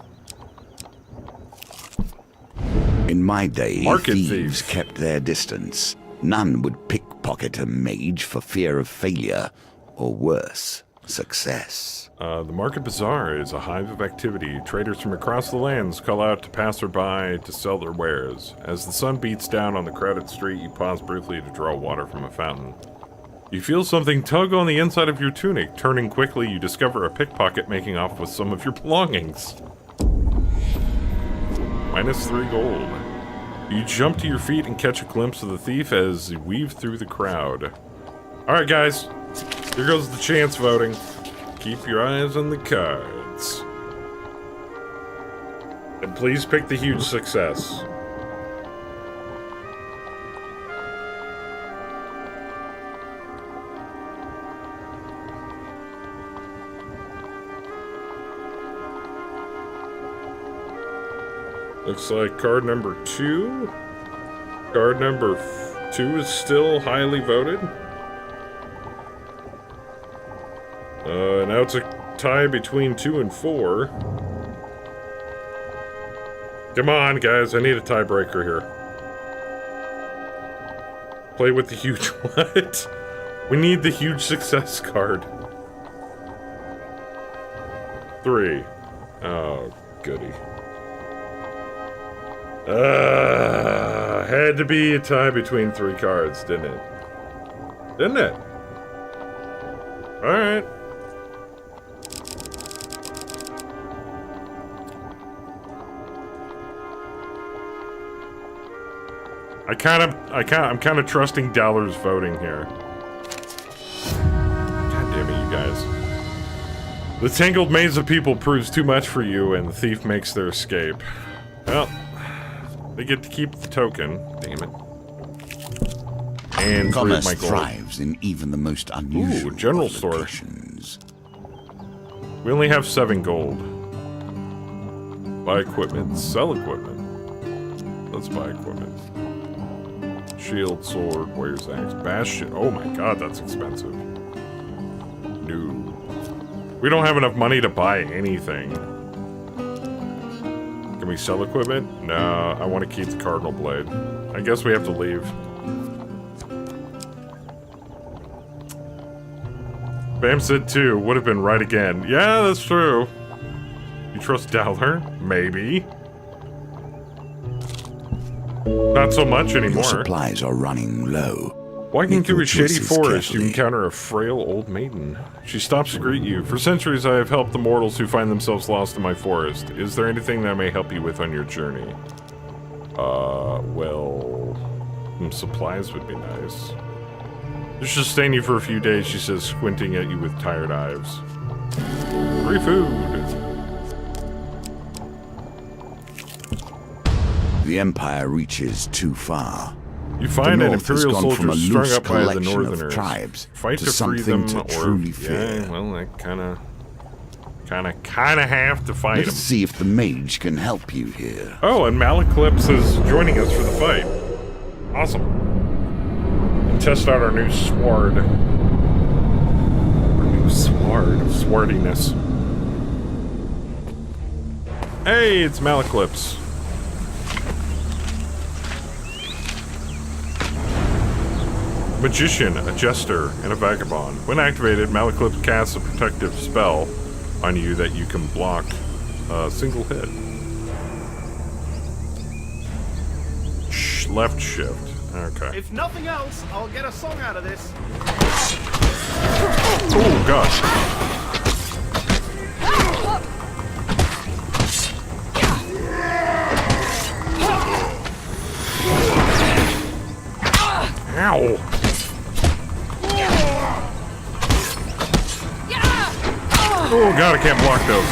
In my day, Market thieves thief. kept their distance. None would pickpocket a mage for fear of failure, or worse, success. The Market Bazaar is a hive of activity. Traders from across the lands call out to passerby to sell their wares. As the sun beats down on the crowded street, you pause briefly to draw water from a fountain. You feel something tug on the inside of your tunic. Turning quickly, you discover a pickpocket making off with some of your belongings. -3 gold. You jump to your feet and catch a glimpse of the thief as you weave through the crowd. Alright, guys. Here goes the chance voting. Keep your eyes on the cards. And please pick the huge success. Looks like card number 2. Card number 2 is still highly voted. Now it's a tie between 2 and 4. Come on, guys. I need a tiebreaker here. Play with the huge what? We need the huge success card. 3. Oh, goody. Had to be a tie between 3 cards, didn't it? Didn't it? Alright. I'm kind of trusting Dowler's voting here. God damn it, you guys. The tangled maze of people proves too much for you, and the thief makes their escape. Well, they get to keep the token. Damn it. And Commerce my gold. thrives in even the most unusual general of store. locations. We only have 7 gold. Buy equipment. Sell equipment. Let's buy equipment. Shield, sword, warrior's axe, bastion. Oh my god, that's expensive. No. We don't have enough money to buy anything. Can we sell equipment? No, I want to keep the cardinal blade. I guess we have to leave. Bam said 2. Would have been right again. Yeah, that's true. You trust Dowler? Maybe. Not so much Your anymore. supplies are running low. Walking Make through your a shady choices forest, you carefully. encounter a frail old maiden. She stops to greet you. For centuries, I have helped the mortals who find themselves lost in my forest. Is there anything that I may help you with on your journey? Well, some supplies would be nice. This should sustain you for a few days, she says, squinting at you with tired eyes. Free food. The Empire reaches too far. You find The an North has Imperial gone from a soldier strung loose up by the collection of Northerners. tribes Fight to to free them, something to or truly yeah, fear. well, I kind of have to fight Let's them. see if the mage can help you here. Oh, and Malaclips is joining us for the fight. Awesome. And test out our new sword. Our new sword of swordiness. Hey, it's Malaclips. Magician, a jester, and a vagabond. When activated, Malaclips casts a protective spell on you that you can block a single hit. Left shift. Okay. If nothing else, I'll get a song out of this. Oh, gosh. Ow. Oh, God, I can't block those.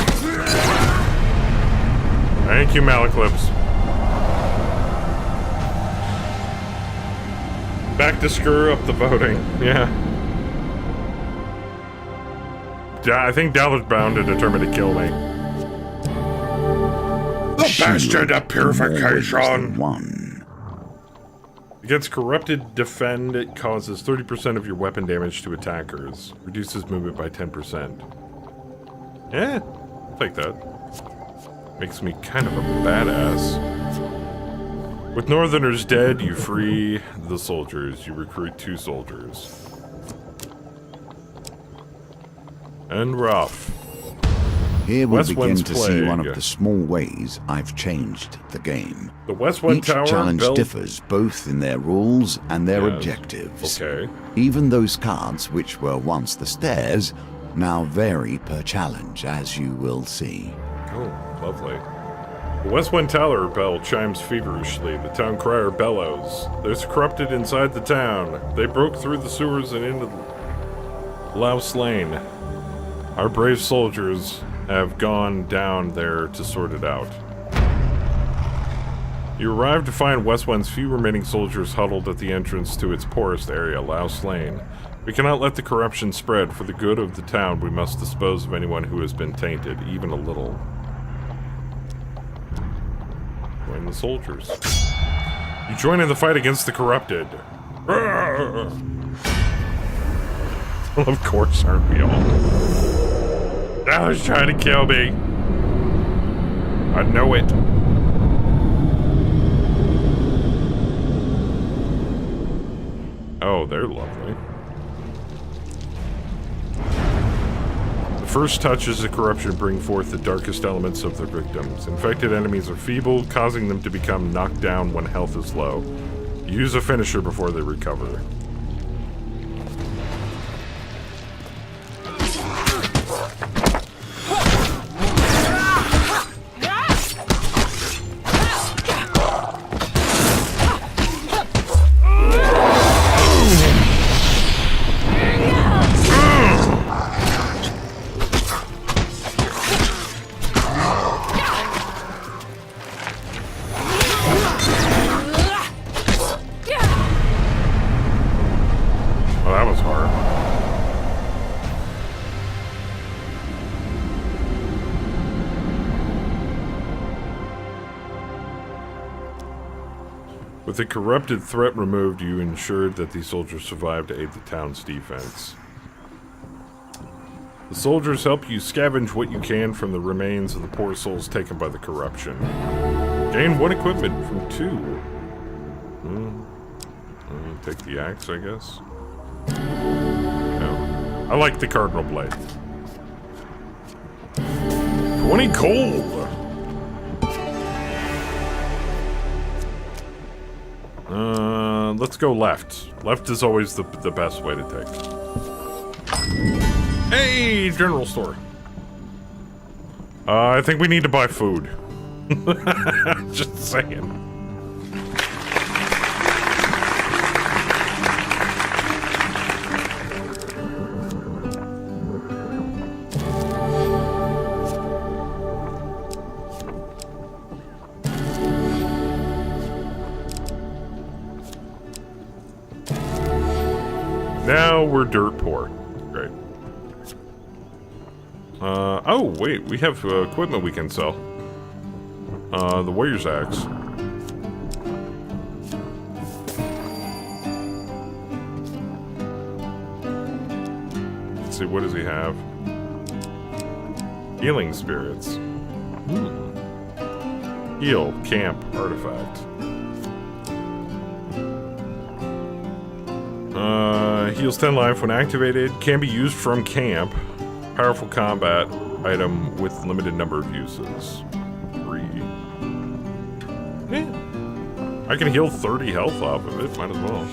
Thank you, Malaclips. Back to screw up the voting. Yeah. I think Dowler's bound and determined to kill me. The bastard of purification! One. Against corrupted defend, it causes 30% of your weapon damage to attackers. Reduces movement by 10%. Yeah, I'll take that. Makes me kind of a badass. With Northerners dead, you free the soldiers. You recruit 2 soldiers. And we're off. Here we West begin Wind's to see one Plague. of the small ways I've changed the game. The West Wind Each Tower challenge built- differs both in their rules and their Yes. objectives. Okay. Even those cards which were once the stairs now vary per challenge, as you will see. Oh, lovely. The West Wind Tower bell chimes feverishly. The town crier bellows. There's corrupted inside the town. They broke through the sewers and into Louse Lane. Our brave soldiers have gone down there to sort it out. You arrive to find Westwend's few remaining soldiers huddled at the entrance to its poorest area, Louse Lane. We cannot let the corruption spread. For the good of the town, we must dispose of anyone who has been tainted, even a little. Join the soldiers. You join in the fight against the corrupted. Of course, aren't we all? That was trying to kill me. I know it. Oh, they're lovely. The first touches of corruption bring forth the darkest elements of their victims. Infected enemies are feeble, causing them to become knocked down when health is low. Use a finisher before they recover. With the corrupted threat removed, you ensured that these soldiers survived to aid the town's defense. The soldiers help you scavenge what you can from the remains of the poor souls taken by the corruption. Gain 1 equipment from 2. Take the axe, I guess. No. I like the cardinal blade. 20 gold! Let's go left. Left is always the best way to take. Hey, general store. I think we need to buy food. Just saying. Now we're dirt poor. Great. Oh, wait, we have equipment we can sell. The warrior's axe. Let's see, what does he have? Healing spirits. Heal, camp, artifact. Heals 10 life when activated. Can be used from camp. Powerful combat item with limited number of uses. 3. I can heal 30 health off of it. Might as well.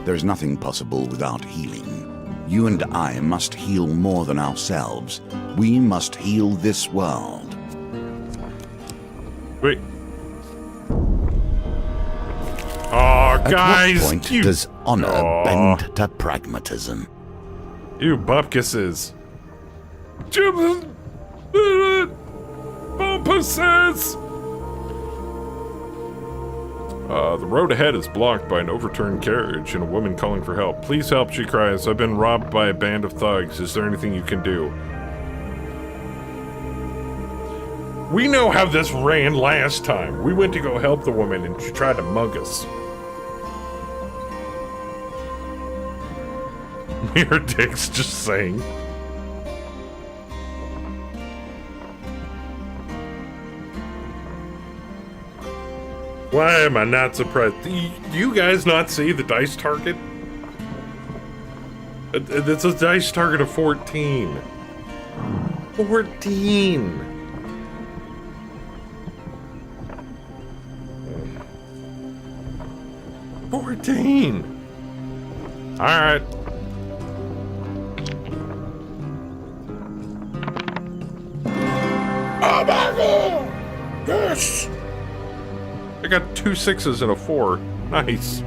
There's nothing possible without healing. You and I must heal more than ourselves. We must heal this world. Wait. Oh, guys! At what point does honor bend to pragmatism? You bupkisses. Bumpuses! The road ahead is blocked by an overturned carriage and a woman calling for help. Please help, she cries. I've been robbed by a band of thugs. Is there anything you can do? We know how this ran last time. We went to go help the woman and she tried to mug us. Mere dicks, just saying. Why am I not surprised? Do you guys not see the dice target? It's a dice target of 14. 14! Alright. Yes! I got 2 6s and a 4. Nice.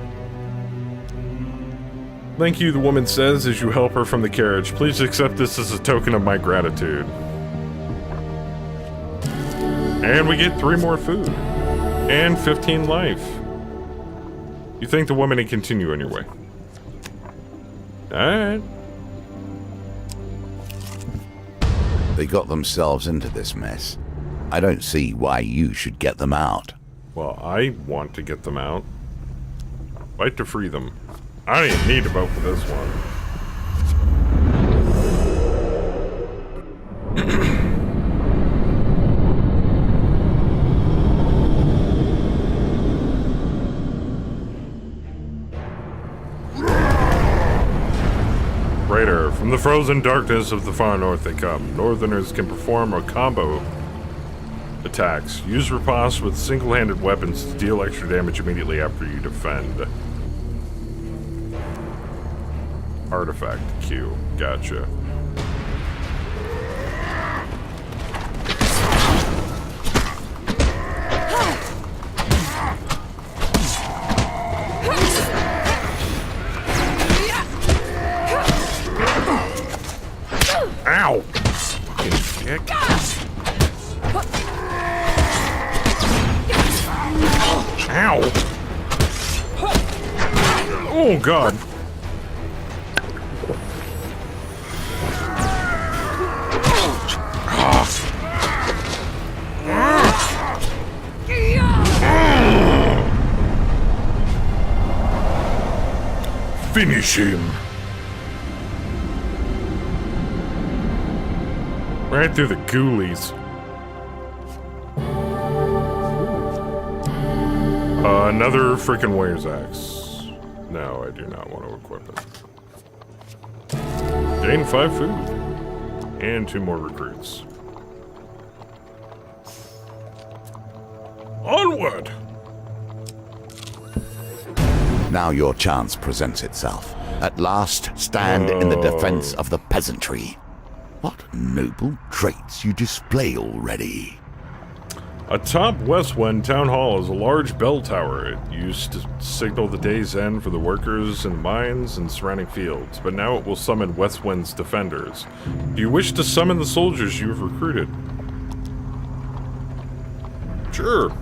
Thank you, the woman says as you help her from the carriage. Please accept this as a token of my gratitude. And we get 3 more food. And 15 life. You thank the woman and continue on your way. Alright. They got themselves into this mess. I don't see why you should get them out. Well, I want to get them out. Fight to free them. I don't even need to vote for this one. Raider, from the frozen darkness of the far north they come. Northerners can perform a combo attacks. Use riposte with single-handed weapons to deal extra damage immediately after you defend. Artifact Q. Gotcha. Ow! Fucking dick. Ow! Oh god! Finish him! Right through the ghoulies. Another freaking warrior's axe. No, I do not want to equip it. Gain 5 food. And 2 more recruits. Onward! Now your chance presents itself. At last, stand in the defense of the peasantry. What noble traits you display already. Atop Westwind Town Hall is a large bell tower. It used to signal the day's end for the workers in the mines and surrounding fields, but now it will summon Westwind's defenders. Do you wish to summon the soldiers you have recruited? Sure.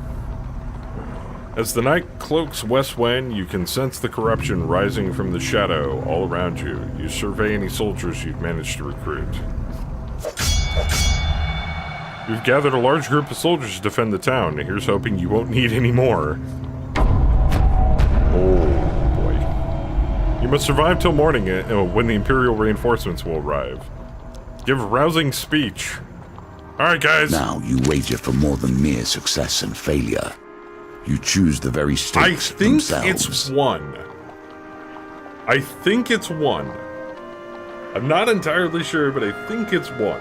As the night cloaks Westwind, you can sense the corruption rising from the shadow all around you. You survey any soldiers you've managed to recruit. We've gathered a large group of soldiers to defend the town. Here's hoping you won't need any more. Oh, boy. You must survive till morning when the Imperial reinforcements will arrive. Give a rousing speech. Alright, guys. Now you wager for more than mere success and failure. You choose the very stakes I think themselves. it's 1. I think it's 1. I'm not entirely sure, but I think it's 1.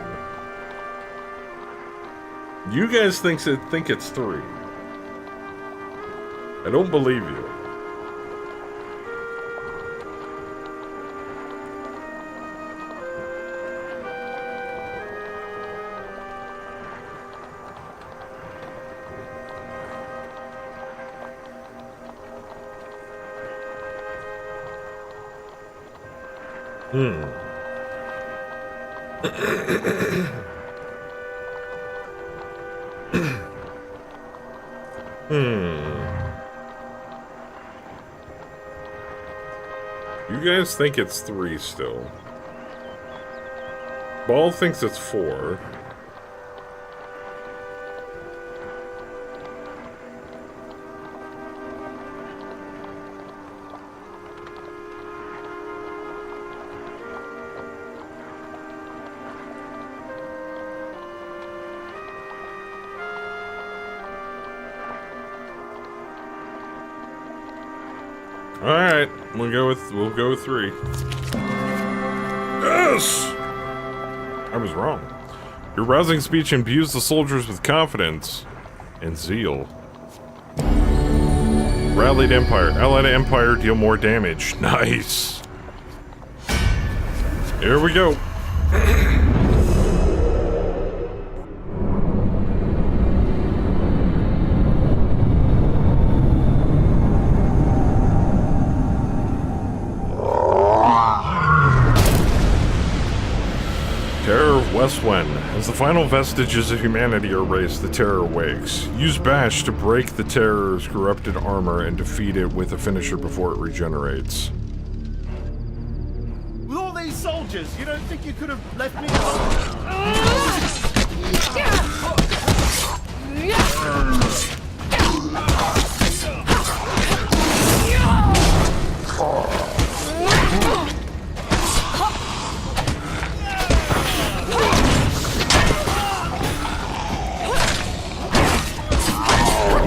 You guys think it's 3. I don't believe you. You guys think it's 3 still. Ball thinks it's 4. Alright, we'll go with 3. Yes! I was wrong. Your rousing speech imbues the soldiers with confidence and zeal. Rallied Empire. Allied Empire deal more damage. Nice. Here we go. final vestiges of humanity are erased, the Terror wakes. Use Bash to break the Terror's corrupted armor and defeat it with a finisher before it regenerates. With all these soldiers, you don't think you could have left me alone?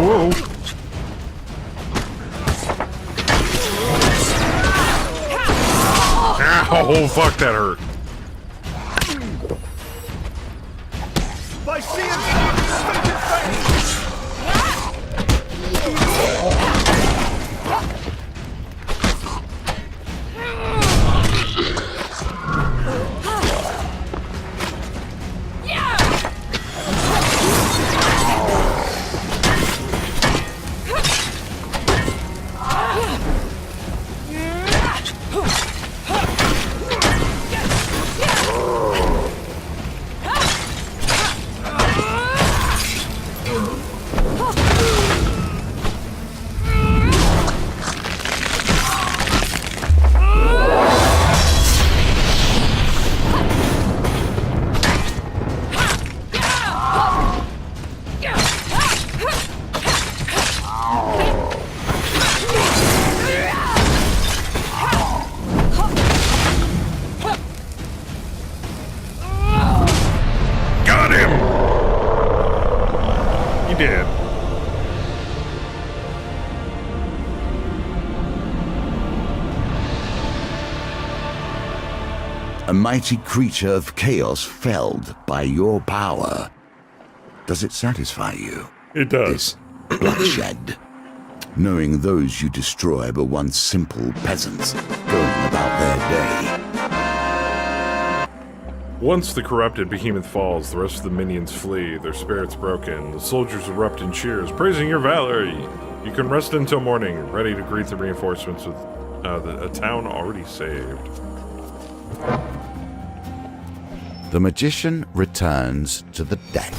Whoa! Ow, fuck, that hurt. By seeing stupid face! did. A mighty creature of chaos felled by your power. Does it satisfy you? It does. This bloodshed. Knowing those you destroy were once simple peasants going about their day. Once the corrupted behemoth falls, the rest of the minions flee, their spirits broken. The soldiers erupt in cheers, praising your valor. You can rest until morning, ready to greet the reinforcements with a town already saved. The magician returns to the deck,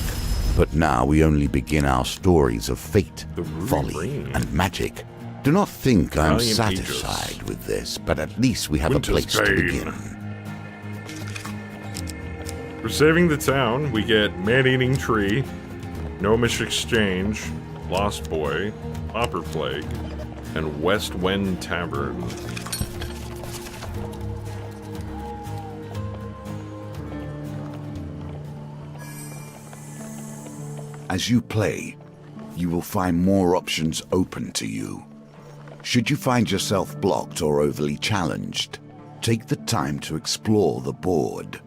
but now we only begin our stories of fate, folly, and magic. Do not think I'm Valiant satisfied Aegis. with this, but at least we have Winter's a place to Bane. begin. For saving the town, we get Man-Eating Tree, Gnomish Exchange, Lost Boy, Popper Plague, and West Wind Tavern. As you play, you will find more options open to you. Should you find yourself blocked or overly challenged, take the time to explore the board.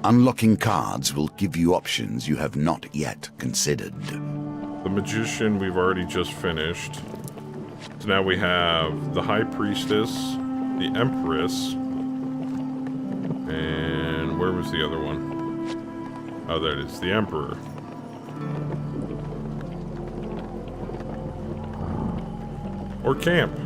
Unlocking cards will give you options you have not yet considered. The Magician we've already just finished. So now we have the High Priestess, the Empress, and where was the other one? Oh, there it is, the Emperor. Or camp.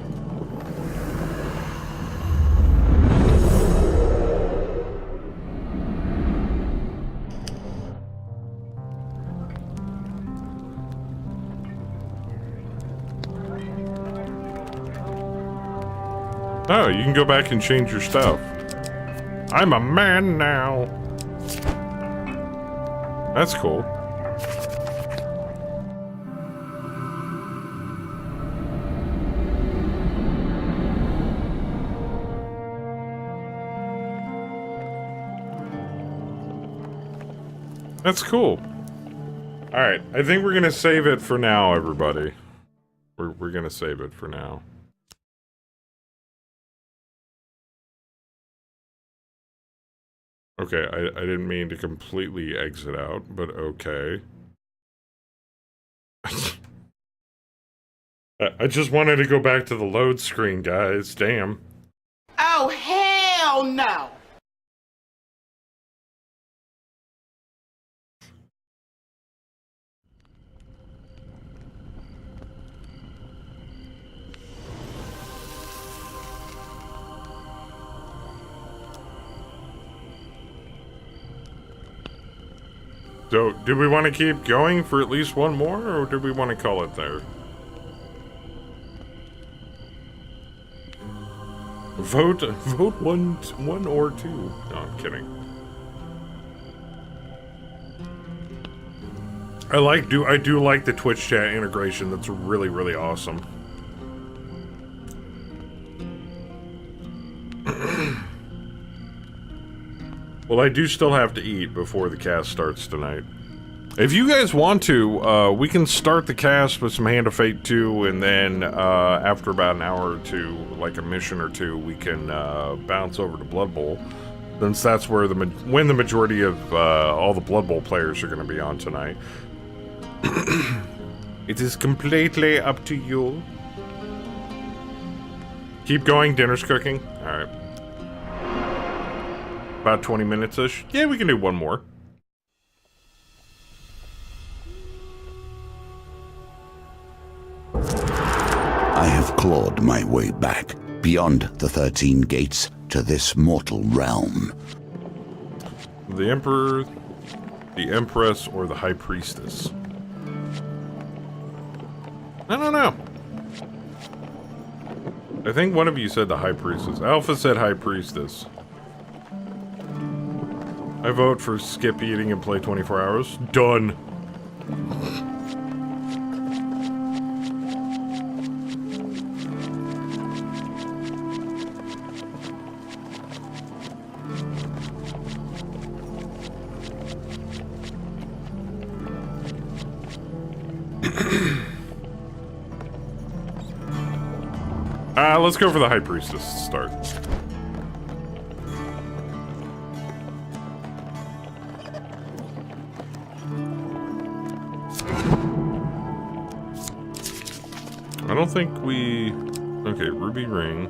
Oh, you can go back and change your stuff. I'm a man now. That's cool. That's cool. Alright, I think we're gonna save it for now, everybody. We're gonna save it for now. Okay, I didn't mean to completely exit out, but okay. I just wanted to go back to the load screen, guys. Damn. Oh, hell no! So, do we want to keep going for at least one more, or do we want to call it there? Vote one or two. No, I'm kidding. I do like the Twitch chat integration. That's really, really awesome. Well, I do still have to eat before the cast starts tonight. If you guys want to, we can start the cast with some Hand of Fate 2, and then after about an hour or two, like a mission or two, we can bounce over to Blood Bowl, since that's where the majority of all the Blood Bowl players are going to be on tonight. It is completely up to you. Keep going, dinner's cooking. Alright. About 20 minutes-ish. Yeah, we can do one more. I have clawed my way back, beyond the 13 gates, to this mortal realm. The Emperor, the Empress, or the High Priestess? I don't know. I think one of you said the High Priestess. Alpha said High Priestess. I vote for skip eating and play 24 hours. Done. Let's go for the High Priestess to start. I don't think we... Okay, Ruby Ring.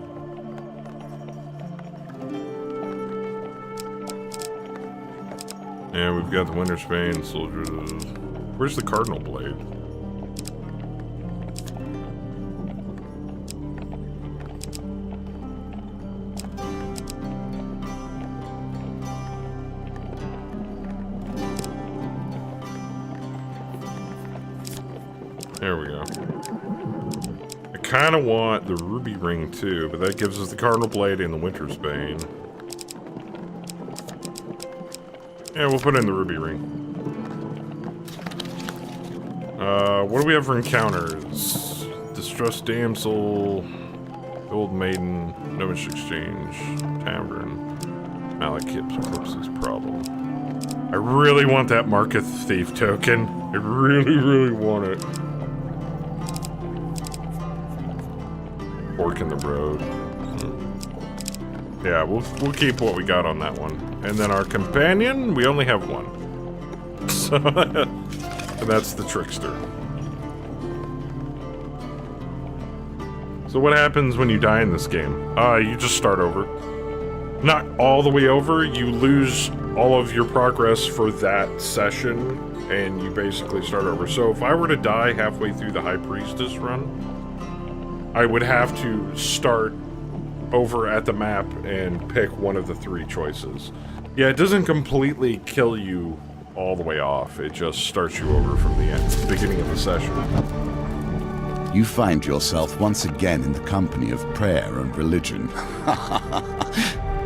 And we've got the Winter's Bane, Soldiers... Where's the Cardinal Blade? There we go. I kind of want the Ruby Ring too, but that gives us the Cardinal Blade and the Winter's Bane. Yeah, we'll put in the Ruby Ring. What do we have for encounters? Distressed Damsel, Old Maiden, Novice Exchange, Tavern, Malekith's Corpse's Problem. I really want that Marketh Thief token. I really, really want it. Fork in the road. Yeah, we'll keep what we got on that one. And then our companion, we only have one. So, and that's the Trickster. So what happens when you die in this game? You just start over. Not all the way over, you lose all of your progress for that session, and you basically start over. So if I were to die halfway through the High Priestess run, I would have to start over at the map and pick one of the three choices. Yeah, it doesn't completely kill you all the way off. It just starts you over from the end, the beginning of the session. You find yourself once again in the company of prayer and religion.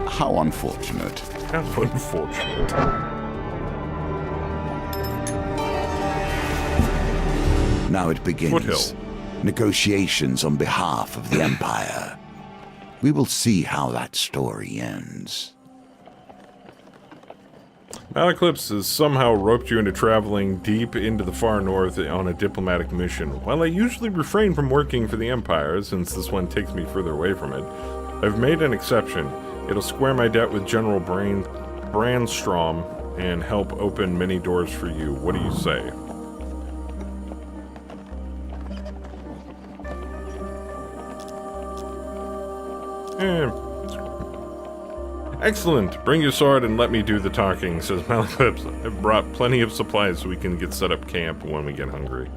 How unfortunate. How unfortunate. Now it begins. Foothill. Negotiations on behalf of the Empire. We will see how that story ends. Malekith's has somehow roped you into traveling deep into the far north on a diplomatic mission. While I usually refrain from working for the Empire, since this one takes me further away from it, I've made an exception. It'll square my debt with General Brandstrom and help open many doors for you. What do you say? Excellent. Bring your sword and let me do the talking, says Malekith. I've brought plenty of supplies so we can get set up camp when we get hungry.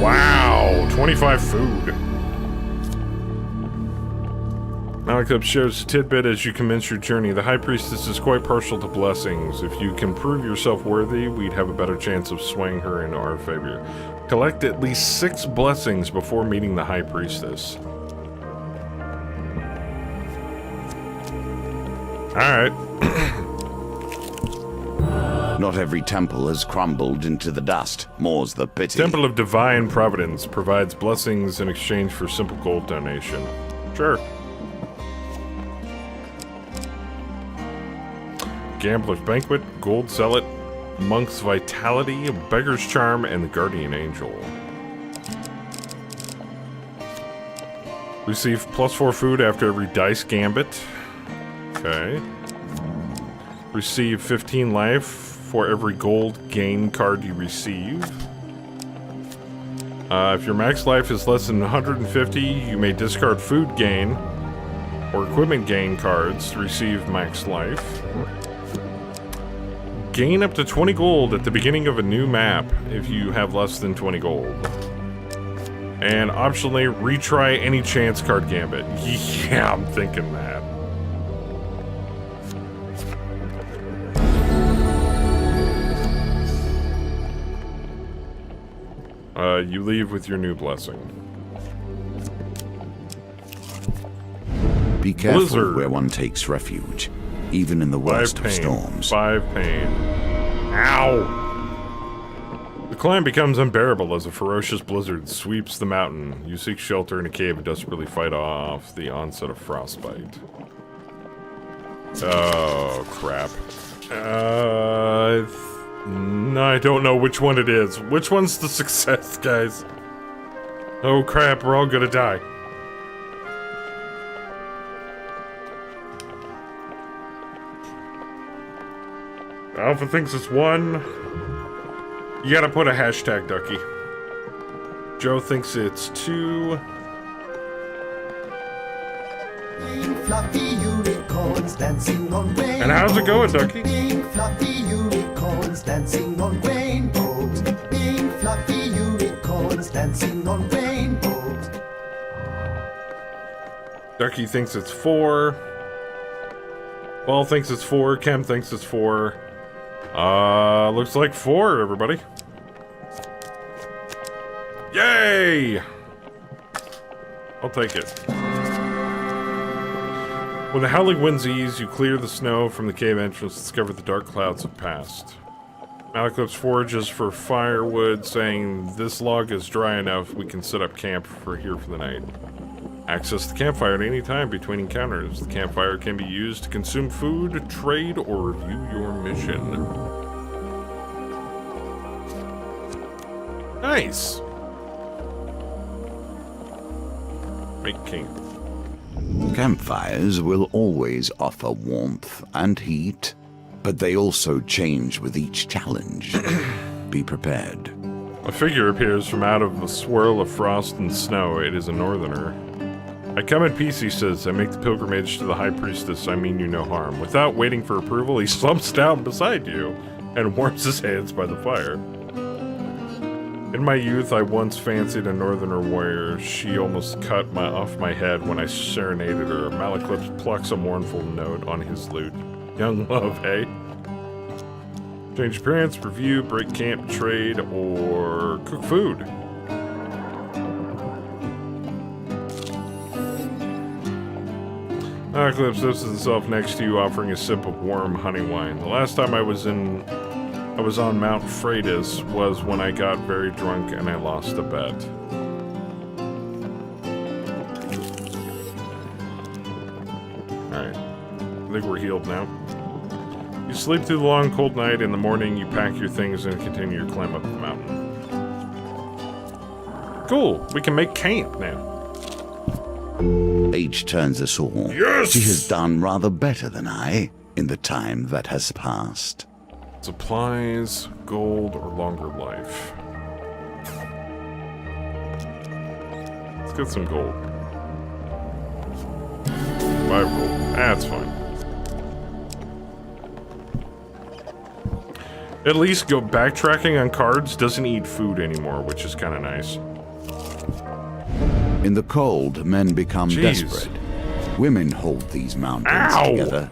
Wow! 25 food. Malakub shares a tidbit as you commence your journey. The High Priestess is quite partial to blessings. If you can prove yourself worthy, we'd have a better chance of swaying her in our favor. Collect at least 6 blessings before meeting the High Priestess. Alright. Not every temple has crumbled into the dust. More's the pity. Temple of Divine Providence provides blessings in exchange for simple gold donation. Sure. Gambler's Banquet, Gold Zealot, Monk's Vitality, Beggar's Charm, and the Guardian Angel. Receive +4 food after every dice gambit. Okay. Receive 15 life for every gold gain card you receive. If your max life is less than 150, you may discard food gain or equipment gain cards to receive max life. Gain up to 20 gold at the beginning of a new map if you have less than 20 gold. And optionally, retry any chance card gambit. Yeah, I'm thinking that. You leave with your new blessing. Be careful Blizzard. where one takes refuge, even in the 5 worst of pain. storms. 5 pain. Ow! The climb becomes unbearable as a ferocious blizzard sweeps the mountain. You seek shelter in a cave and desperately fight off the onset of frostbite. Oh, crap. No, I don't know which one it is. Which one's the success, guys? Oh, crap, we're all gonna die. Alpha thinks it's 1. You gotta put a hashtag, Ducky. Joe thinks it's 2. Fluffy unicorns dancing on rainbows. And how's it going, Ducky? Pink fluffy unicorns dancing on rainbows. Pink fluffy unicorns dancing on rainbows. Ducky thinks it's 4. Paul thinks it's 4. Kem thinks it's 4. Looks like 4, everybody. Yay! I'll take it. When the howling winds ease, you clear the snow from the cave entrance and discover the dark clouds have passed. Malakop's forages for firewood, saying, "This log is dry enough, we can set up camp here for the night." Access the campfire at any time between encounters. The campfire can be used to consume food, trade, or review your mission. Nice! Make camp. Campfires will always offer warmth and heat, but they also change with each challenge. Be prepared. A figure appears from out of a swirl of frost and snow. It is a northerner. "I come in peace," he says. "I make the pilgrimage to the High Priestess. I mean you no harm." Without waiting for approval, he slumps down beside you and warms his hands by the fire. "In my youth, I once fancied a northerner warrior. She almost cut off my head when I serenaded her." Malakop plucks a mournful note on his lute. "Young love, hey? Change appearance, review, break camp, trade, or cook food." Malakop lifts himself next to you, offering a sip of warm honey wine. "The last time I was on Mount Freitas was when I got very drunk and I lost a bet." Alright. I think we're healed now. You sleep through the long cold night. In the morning, you pack your things and continue your climb up the mountain. Cool! We can make camp now. Age turns us all. Yes! She has done rather better than I in the time that has passed. Supplies, gold, or longer life. Let's get some gold. 5 gold. That's fine. At least go backtracking on cards doesn't eat food anymore, which is kind of nice. In the cold, men become Jeez. desperate. Women hold these mountains Ow! together,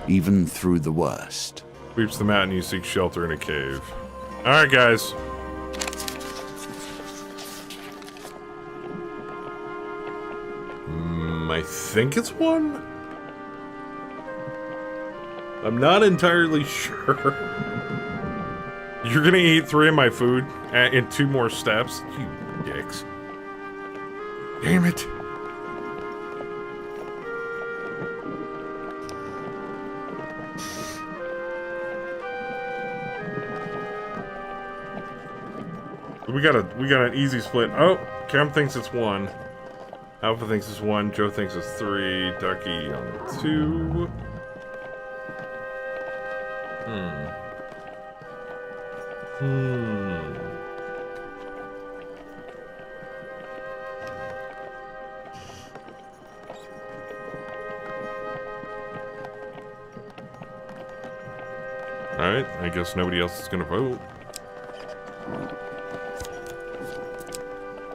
even through the worst. Reach the mountain, you seek shelter in a cave. Alright, guys. I think it's one? I'm not entirely sure. You're gonna eat 3 of my food in 2 more steps? You dicks. Damn it. We got an easy split. Oh, Cam thinks it's 1. Alpha thinks it's 1. Joe thinks it's 3. Ducky on 2. Alright, I guess nobody else is gonna vote.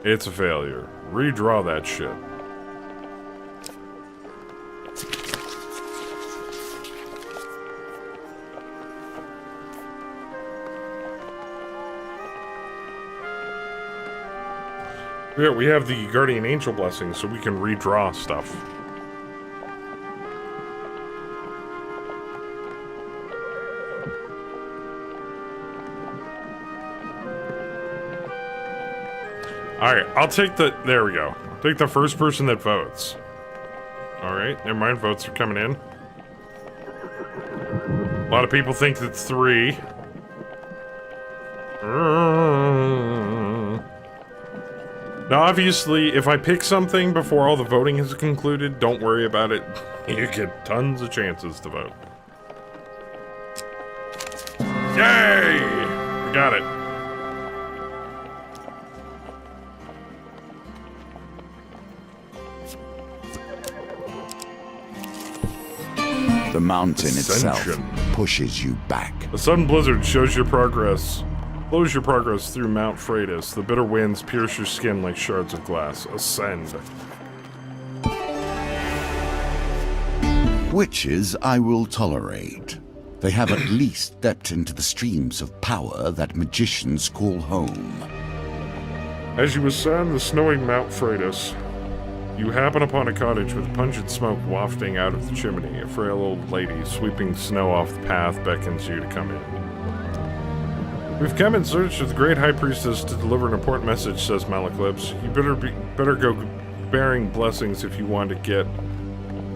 It's a failure. Redraw that shit. Yeah, we have the Guardian Angel blessing, so we can redraw stuff. Alright, I'll take the... There we go. I'll take the first person that votes. Alright, never mind, votes are coming in. A lot of people think it's 3. Now, obviously, if I pick something before all the voting has concluded, don't worry about it. You get tons of chances to vote. Yay! We got it. The mountain itself Ascension. pushes you back. A sudden blizzard shows your progress. Slows your progress through Mount Freitas. The bitter winds pierce your skin like shards of glass. Ascend. Witches I will tolerate. They have at least stepped into the streams of power that magicians call home. As you ascend the snowy Mount Freitas, you happen upon a cottage with pungent smoke wafting out of the chimney. A frail old lady sweeping snow off the path beckons you to come in. We've come in search of the great high priestess to deliver an important message, says Malaclips. You better go bearing blessings if you want to get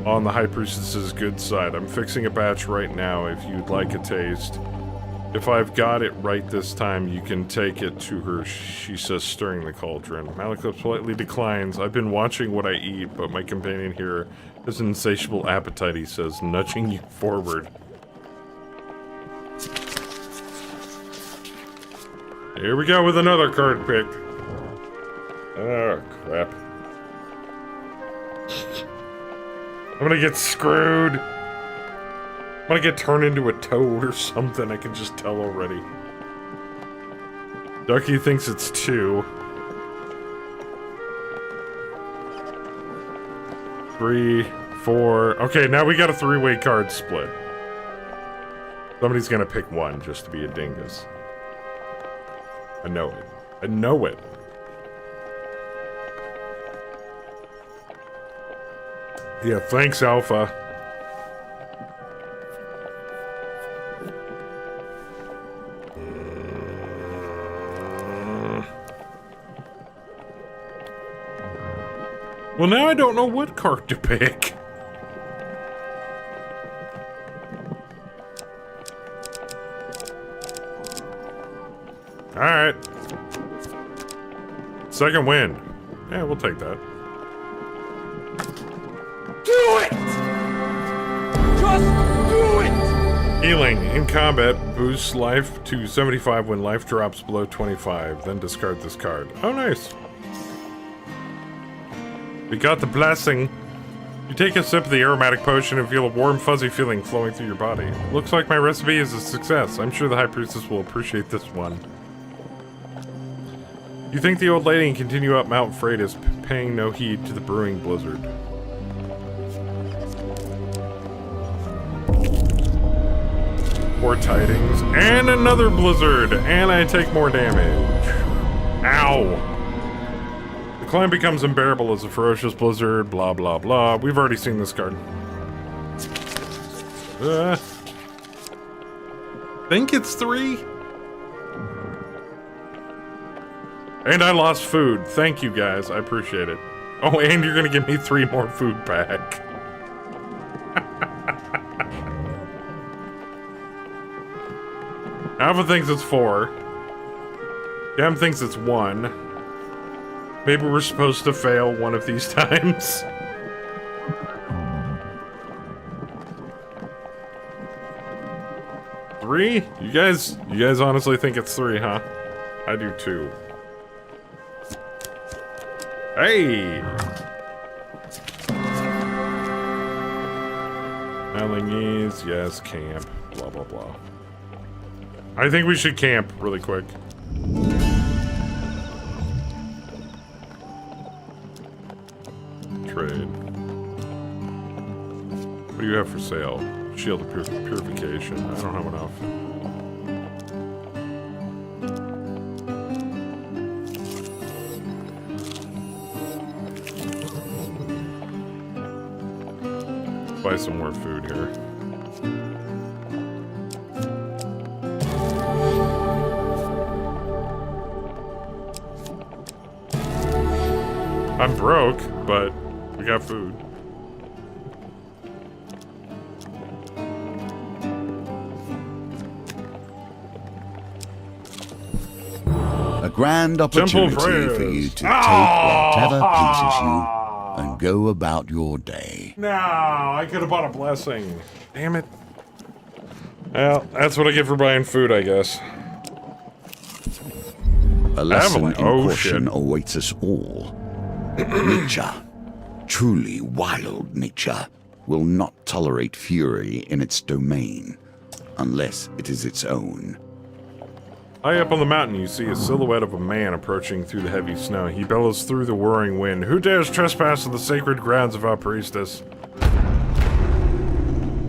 on the high priestess's good side. I'm fixing a batch right now if you'd like a taste. If I've got it right this time, you can take it to her, she says, stirring the cauldron. Malaclips politely declines. I've been watching what I eat, but my companion here has an insatiable appetite, he says, nudging you forward. Here we go with another card pick. Oh, crap. I'm gonna get screwed. I'm gonna get turned into a toad or something, I can just tell already. Ducky thinks it's 2. 3, 4. Okay, now we got a 3-way card split. Somebody's gonna pick 1 just to be a dingus. I know it. I know it. Yeah, thanks, Alpha. Well, now I don't know what card to pick. Alright. Second win. Yeah, we'll take that. Do it! Just do it! Healing. In combat, boosts life to 75 when life drops below 25. Then discard this card. Oh, nice. We got the blessing. You take a sip of the aromatic potion and feel a warm, fuzzy feeling flowing through your body. Looks like my recipe is a success. I'm sure the High Priestess will appreciate this one. You think the old lady can continue up Mount Freitas, paying no heed to the brewing blizzard. Poor tidings. And another blizzard. And I take more damage. Ow. The climb becomes unbearable as a ferocious blizzard. Blah, blah, blah. We've already seen this card. Think it's 3? And I lost food. Thank you, guys. I appreciate it. Oh, and you're gonna give me 3 more food back. Alpha thinks it's 4. Gam thinks it's 1. Maybe we're supposed to fail one of these times. Three? You guys honestly think it's 3, huh? I do too. Hey! Melingese, yes, camp, blah, blah, blah. I think we should camp really quick. Trade. What do you have for sale? Shield of purification. I don't have enough. Buy some more food here. I'm broke, but we got food. A grand opportunity for you to take whatever pleases you and go about your day. No, I could have bought a blessing. Damn it. Well, that's what I get for buying food, I guess. A lesson in Oh, caution shit. awaits us all. Nature, truly wild nature, will not tolerate fury in its domain, unless it is its own. High up on the mountain, you see a silhouette of a man approaching through the heavy snow. He bellows through the whirring wind. Who dares trespass on the sacred grounds of our priestess?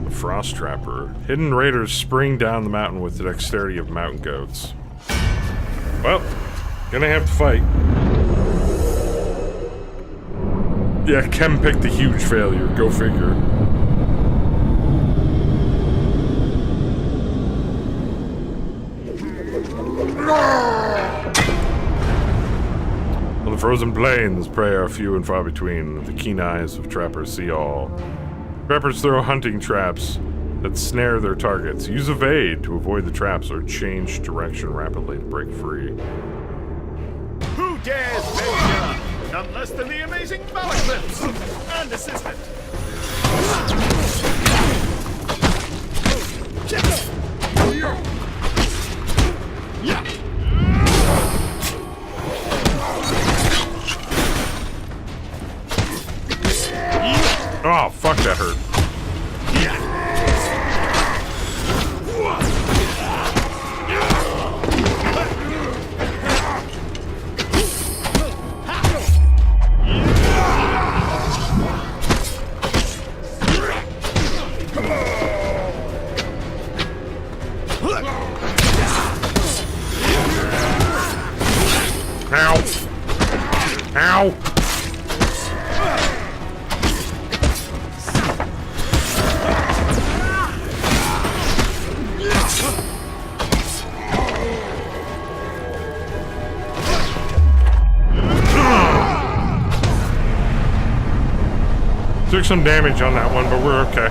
The Frost Trapper. Hidden raiders spring down the mountain with the dexterity of mountain goats. Well, gonna have to fight. Yeah, Kem picked the huge failure. Go figure. On the frozen plains, prey are few and far between. The keen eyes of trappers see all. Trappers throw hunting traps that snare their targets. Use evade to avoid the traps or change direction rapidly to break free. Who dares venture? None less than the amazing Balaclips and assistant. Oh, fuck, that hurt. Ow! Ow! Took some damage on that one, but we're okay.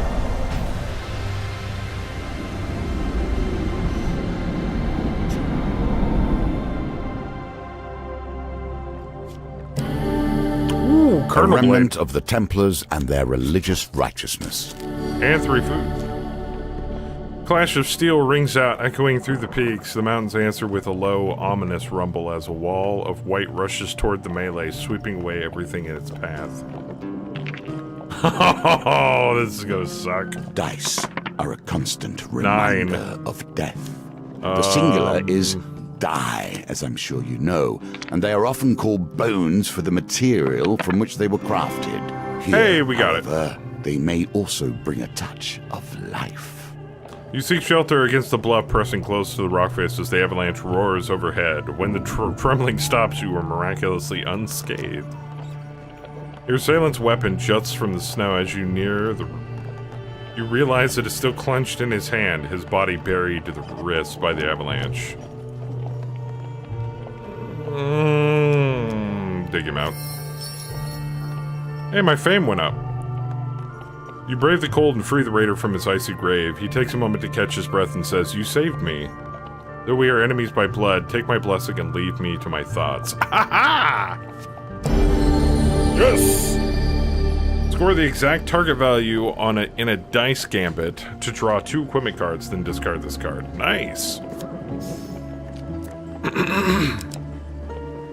Ooh, A Cardinal remnant Blade. of the Templars and their religious righteousness. And 3 food. Clash of steel rings out, echoing through the peaks. The mountains answer with a low, ominous rumble as a wall of white rushes toward the melee, sweeping away everything in its path. Oh, this is gonna suck. Dice are a constant reminder 9. of death. The singular is die, as I'm sure you know, and they are often called bones for the material from which they were crafted. Here, Hey, we got it. however, they may also bring a touch of life. You seek shelter against the bluff, pressing close to the rock face as the avalanche roars overhead. When the trembling stops, you are miraculously unscathed. Your assailant's weapon juts from the snow as you near the... You realize it is still clenched in his hand, his body buried to the wrist by the avalanche. Dig him out. Hey, my fame went up. You brave the cold and free the raider from his icy grave. He takes a moment to catch his breath and says, "You saved me. Though we are enemies by blood, take my blessing and leave me to my thoughts." Ha ha! Yes! Score the exact target value on in a dice gambit to draw 2 equipment cards, then discard this card. Nice!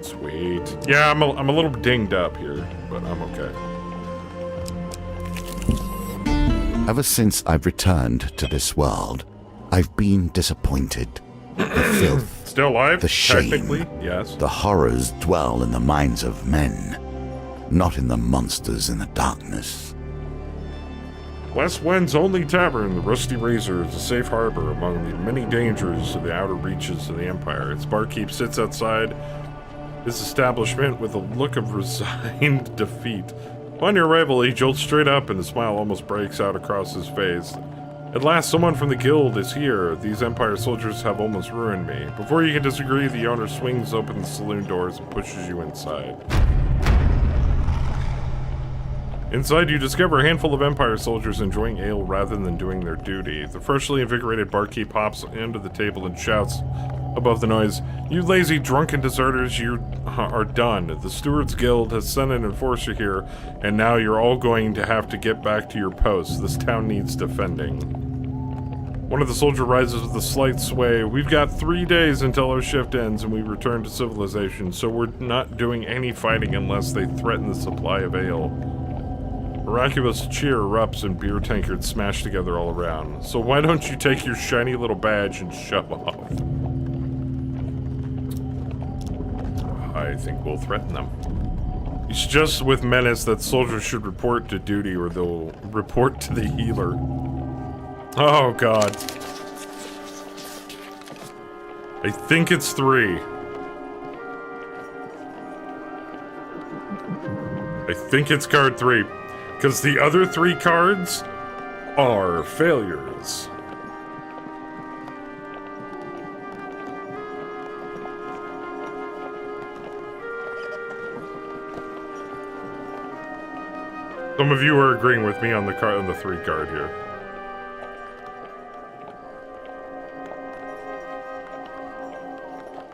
Sweet. Yeah, I'm a little dinged up here, but I'm okay. Ever since I've returned to this world, I've been disappointed. The filth, Still alive? the shame, Technically, yes. the horrors dwell in the minds of men, not in the monsters in the darkness. West Wind's only tavern, the Rusty Razor, is a safe harbor among the many dangers of the outer reaches of the Empire. Its barkeep sits outside his establishment with a look of resigned defeat. Upon your arrival, he jolts straight up and a smile almost breaks out across his face. At last, someone from the guild is here. These Empire soldiers have almost ruined me. Before you can disagree, the owner swings open the saloon doors and pushes you inside. Inside, you discover a handful of Empire soldiers enjoying ale rather than doing their duty. The freshly invigorated barkeep hops into the table and shouts above the noise, "You lazy, drunken deserters, you are done. The Stewards Guild has sent an enforcer here, and now you're all going to have to get back to your posts. This town needs defending." One of the soldiers rises with a slight sway. "We've got 3 days until our shift ends and we return to civilization, so we're not doing any fighting unless they threaten the supply of ale." Miraculous cheer erupts and beer tankards smash together all around. "So why don't you take your shiny little badge and shove off?" I think we'll threaten them. You suggest with menace that soldiers should report to duty or they'll report to the healer. Oh god. I think it's 3. I think it's card 3. Because the other 3 cards are failures. Some of you are agreeing with me on the 3 card here.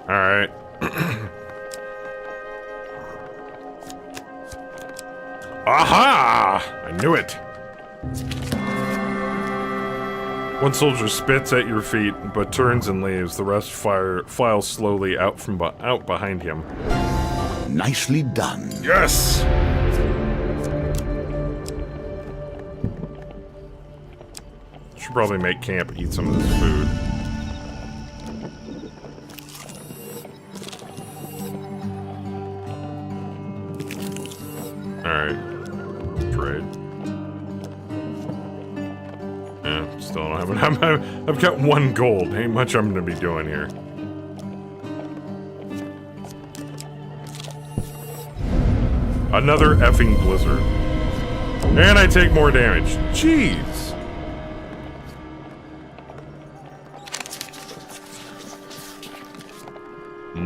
All right. Aha! I knew it. One soldier spits at your feet, but turns and leaves. The rest file slowly out behind him. Nicely done. Yes. Should probably make camp eat some of this food. Alright. Trade. Yeah, still don't have it. I've got 1 gold. Ain't much I'm gonna be doing here. Another effing blizzard. And I take more damage. Jeez.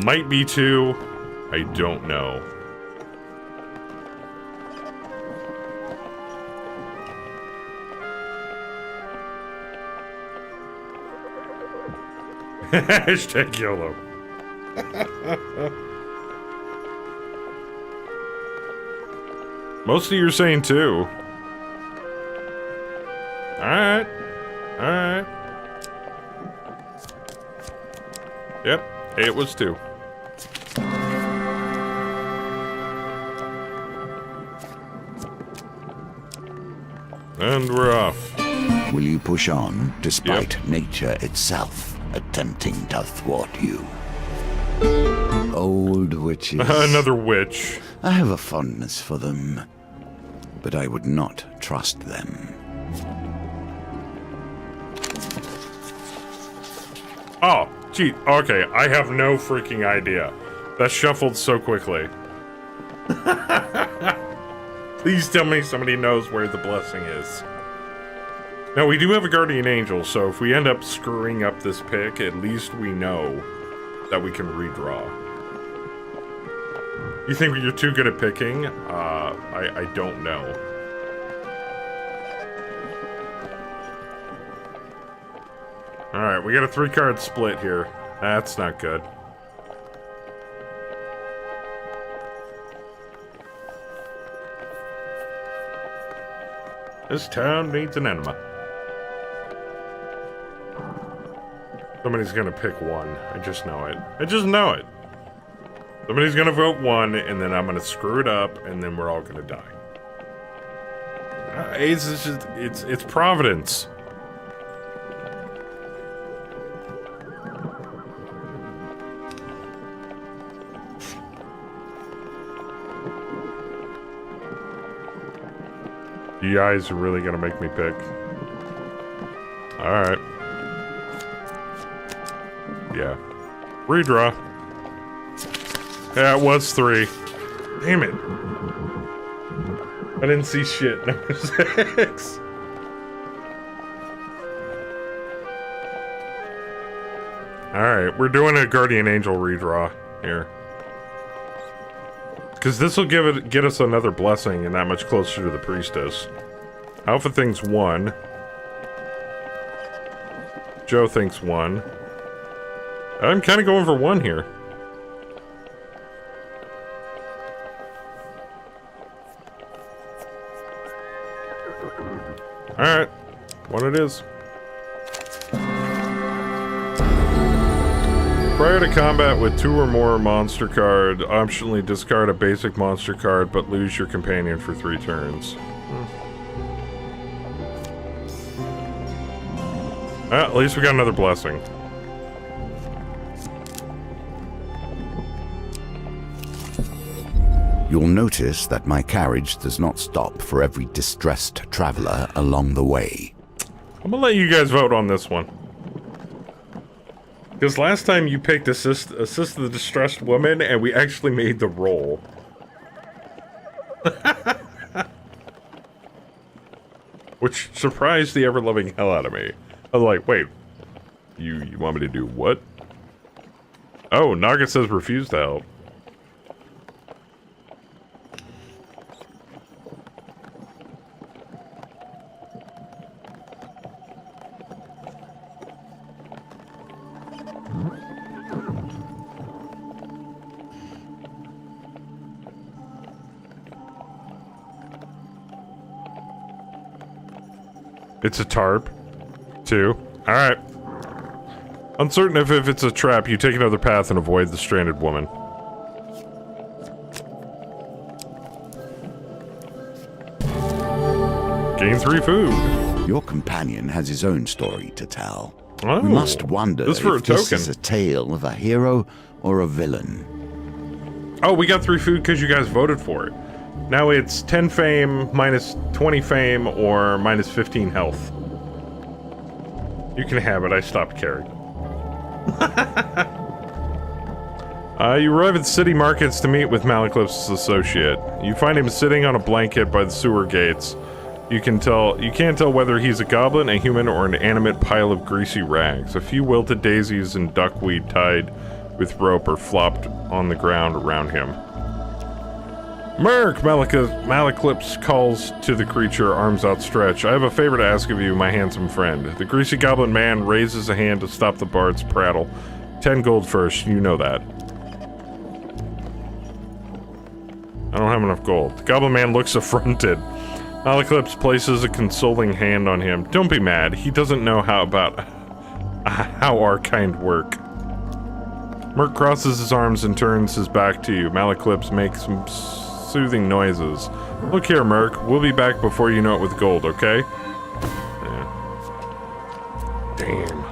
Might be 2. I don't know. Hashtag YOLO. Most of you are saying 2. Alright. Alright. Yep. It was 2. And we're off. Will you push on, despite nature itself attempting to thwart you? Old witches. Another witch. I have a fondness for them, but I would not trust them. Oh, gee, okay, I have no freaking idea. That shuffled so quickly. Please tell me somebody knows where the blessing is. Now, we do have a guardian angel, so if we end up screwing up this pick, at least we know that we can redraw. You think you're too good at picking? I don't know. Alright, we got a 3-card split here. That's not good. This town needs an enema. Somebody's gonna pick one. I just know it. I just know it. Somebody's gonna vote one, and then I'm gonna screw it up, and then we're all gonna die. It's Providence. You guys are really gonna make me pick. Alright. Yeah. Redraw. Yeah, it was 3. Damn it. I didn't see shit. Number 6. Alright, we're doing a Guardian Angel redraw here. Because this will get us another blessing and that much closer to the priestess. Alpha thinks 1. Joe thinks 1. I'm kind of going for 1 here. Alright. 1 it is. Prior to combat with 2 or more monster card, optionally discard a basic monster card, but lose your companion for 3 turns. At least we got another blessing. You'll notice that my carriage does not stop for every distressed traveler along the way. I'm gonna let you guys vote on this one. Because last time you picked assist the distressed woman, and we actually made the roll. Which surprised the ever-loving hell out of me. I was like, wait, you want me to do what? Oh, Naga says refuse to help. It's a tarp. 2. Alright. Uncertain if it's a trap, you take another path and avoid the stranded woman. Gain 3 food. Your companion has his own story to tell. Oh, we must wonder this for if a this token. is a tale of a hero or a villain. Oh, we got 3 food because you guys voted for it. Now it's 10 fame, minus 20 fame, or minus 15 health. You can have it, I stopped caring. You arrive at city markets to meet with Malaclyp's associate. You find him sitting on a blanket by the sewer gates. You can't tell whether he's a goblin, a human, or an animate pile of greasy rags. A few wilted daisies and duckweed tied with rope are flopped on the ground around him. Merc! Malaclypse calls to the creature, arms outstretched. I have a favor to ask of you, my handsome friend. The greasy goblin man raises a hand to stop the bard's prattle. 10 gold first, you know that. I don't have enough gold. The goblin man looks affronted. Malaclypse places a consoling hand on him. Don't be mad, he doesn't know how our kind work. Merc crosses his arms and turns his back to you. Malaclypse makes some soothing noises. Look here, Merc. We'll be back before you know it with gold, okay? Yeah. Damn.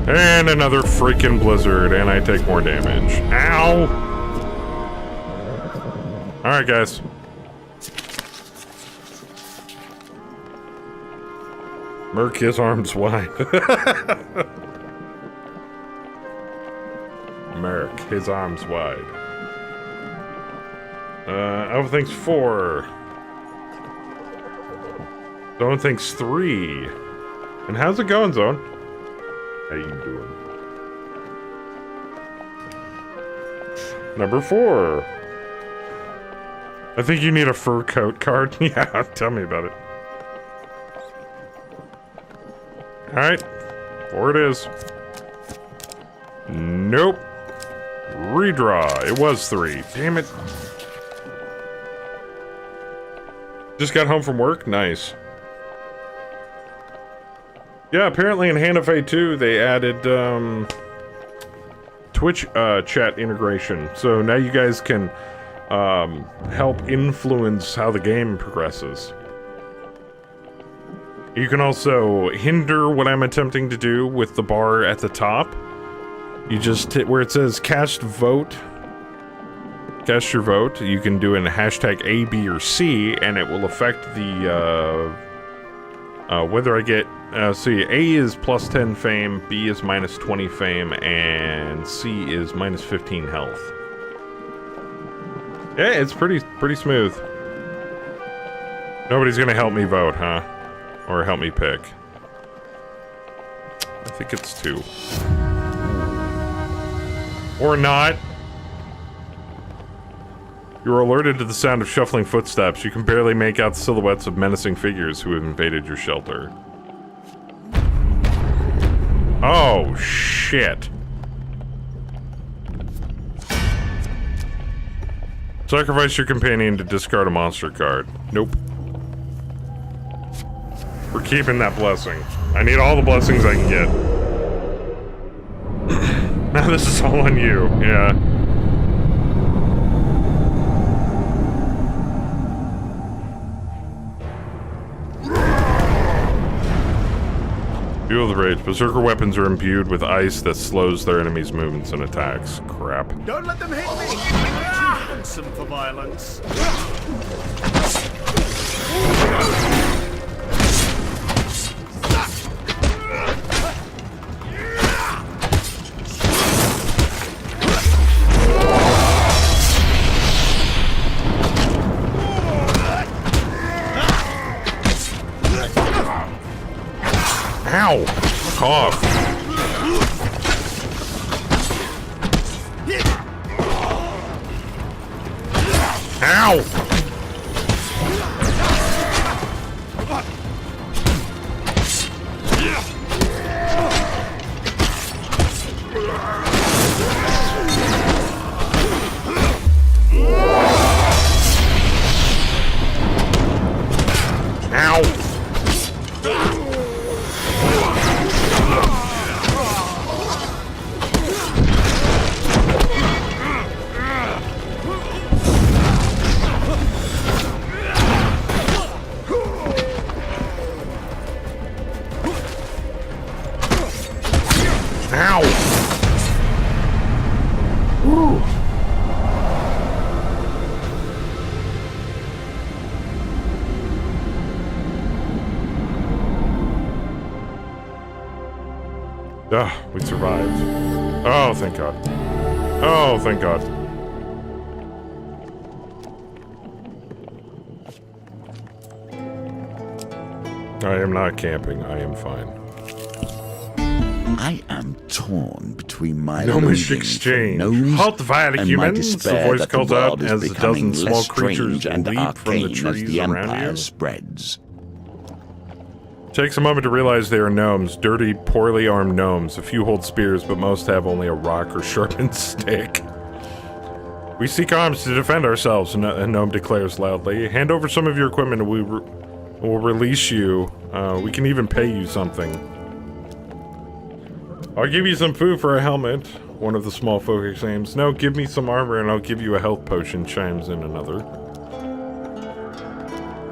And another freaking blizzard, and I take more damage. Ow! Alright, guys. Merc his arms wide. Merc his arms wide. Alpha thinks 4. Zone thinks 3. And how's it going, Zone? How you doing? Number 4. I think you need a fur coat card. Yeah, tell me about it. Alright. 4 it is. Nope. Redraw. It was 3. Damn it. Just got home from work? Nice. Yeah, apparently in Hand of Fate 2, they added, Twitch, chat integration. So now you guys can, help influence how the game progresses. You can also hinder what I'm attempting to do with the bar at the top. You just hit where it says cast vote. Cast your vote. You can do it in hashtag A, B, or C, and it will affect the, whether I get, see, A is plus 10 fame, B is minus 20 fame, and C is minus 15 health. Yeah, it's pretty smooth. Nobody's gonna help me vote, huh? Or help me pick. I think it's 2. Or not. You are alerted to the sound of shuffling footsteps. You can barely make out the silhouettes of menacing figures who have invaded your shelter. Oh, shit. Sacrifice your companion to discard a monster card. Nope. We're keeping that blessing. I need all the blessings I can get. Now this is all on you, yeah. Fuel the Rage. Berserker weapons are imbued with ice that slows their enemies' movements and attacks. Crap. Don't let them hit me! I'm handsome for violence. Ow! Fuck off. Ow! Ow! Ow! Ooh. We survived. Oh, thank God. Oh, thank God. I am not camping. I am fine. I am torn between my Gnomish loathing for exchange. gnomes Halt, vile and my humans! The despair voice that the calls world out is as a becoming dozen small less creatures strange and leap from the arcane as trees the around empire you. spreads. Takes a moment to realize they are gnomes. Dirty, poorly armed gnomes. A few hold spears, but most have only a rock or sharpened stick. We seek arms to defend ourselves, a gnome declares loudly. Hand over some of your equipment and we'll release you. We can even pay you something. I'll give you some food for a helmet, one of the small folk exclaims. No, give me some armor and I'll give you a health potion, chimes in another.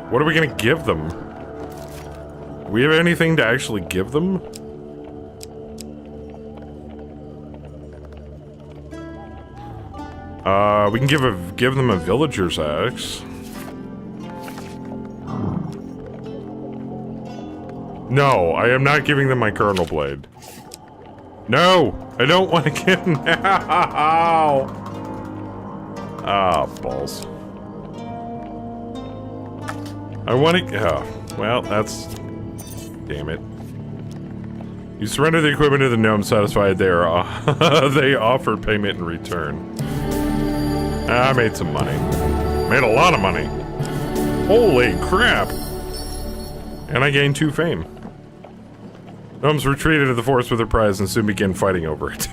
What are we gonna give them? Do we have anything to actually give them? We can give them a villager's axe. No, I am not giving them my Colonel Blade. No! I don't want to get now! Ah, balls. I want to... Oh, well, that's... Damn it. You surrender the equipment to the gnome, satisfied they are... they offer payment in return. I made some money. Made a lot of money. Holy crap! And I gained 2 fame. Gnomes retreated to the forest with their prize and soon began fighting over it.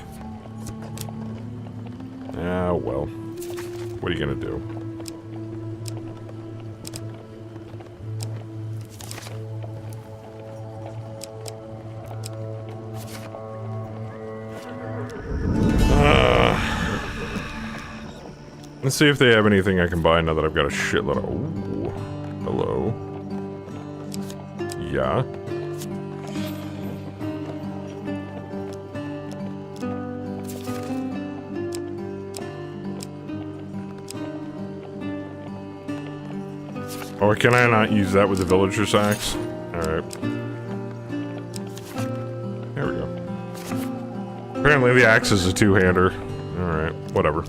Ah, well. What are you gonna do? Let's see if they have anything I can buy now that I've got a shitload of... Ooh. Hello. Yeah. Or can I not use that with the villager sacks? Alright. There we go. Apparently the axe is a 2-hander. Alright, whatever.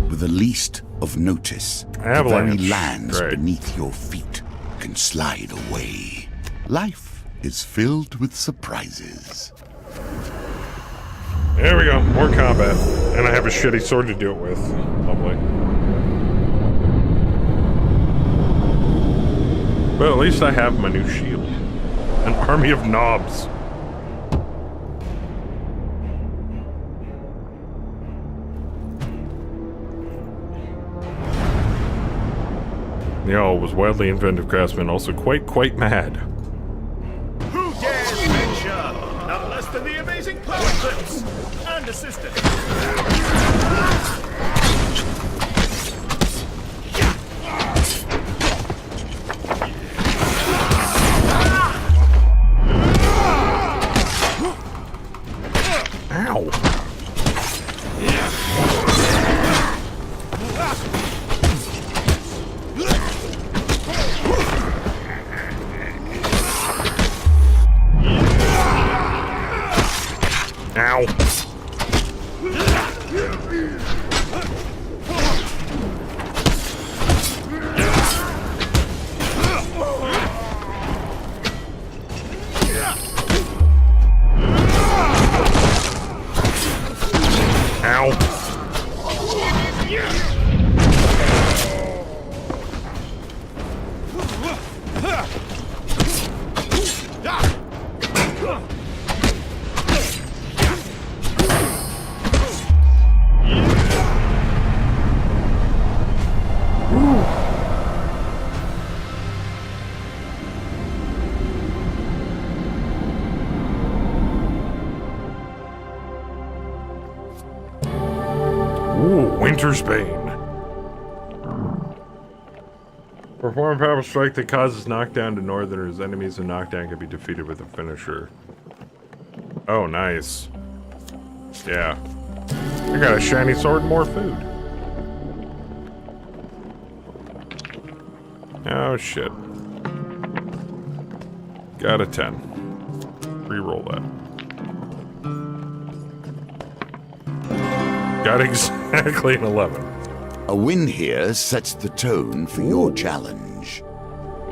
With the least of notice, Avalanche. the very lands Great. beneath your feet can slide away. Life is filled with surprises. There we go, more combat. And I have a shitty sword to do it with. Lovely. But at least I have my new shield. An army of knobs. The owl was wildly inventive craftsman, also quite mad. Who dares venture? None less than the amazing power clips and assistant. Ow. Ow. Winter's Bane. Perform a powerful strike that causes knockdown to northerners. Enemies in knockdown can be defeated with a finisher. Oh, nice. Yeah. I got a shiny sword and more food. Oh, shit. Got a 10. Reroll that. Got exactly an 11. A win here sets the tone for your challenge.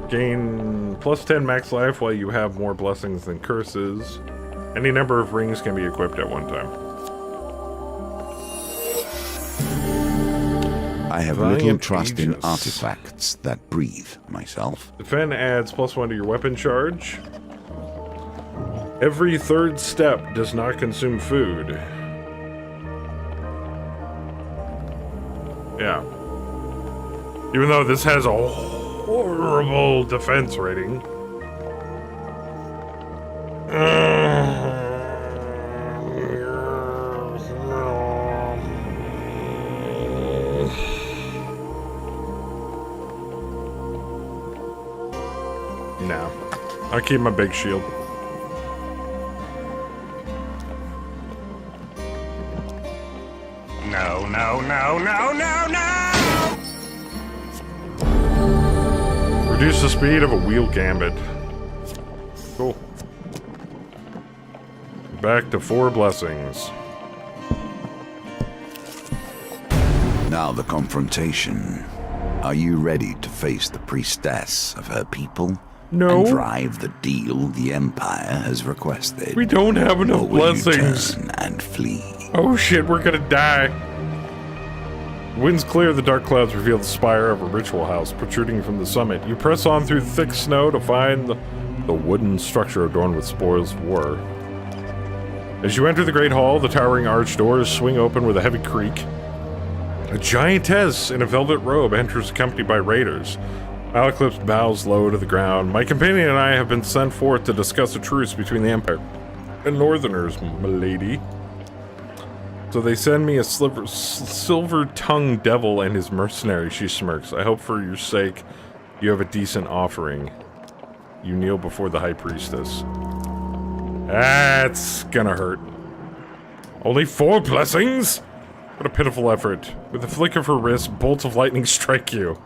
Gain plus 10 max life while you have more blessings than curses. Any number of rings can be equipped at one time. I have little Valiant trust in Aegis. artifacts that breathe myself. Defend adds plus 1 to your weapon charge. Every third step does not consume food. Yeah. Even though this has a horrible defense rating. No. I'll keep my big shield. No, no, no, no, no, no! Reduce the speed of a wheel gambit. Cool. Back to 4 blessings. Now the confrontation. Are you ready to face the priestess of her people? No. And drive the deal the Empire has requested? We don't have enough Or will you blessings. turn and flee? Oh shit, we're gonna die. The wind's clear, the dark clouds reveal the spire of a ritual house protruding from the summit. You press on through the thick snow to find the wooden structure adorned with spoils of war. As you enter the great hall, the towering arch doors swing open with a heavy creak. A giantess in a velvet robe enters accompanied by raiders. Malaclypse bows low to the ground. My companion and I have been sent forth to discuss a truce between the Empire and Northerners, milady. So they send me a silver-tongued devil and his mercenary, she smirks. I hope for your sake you have a decent offering. You kneel before the High Priestess. That's gonna hurt. Only 4 blessings? What a pitiful effort. With a flick of her wrist, bolts of lightning strike you.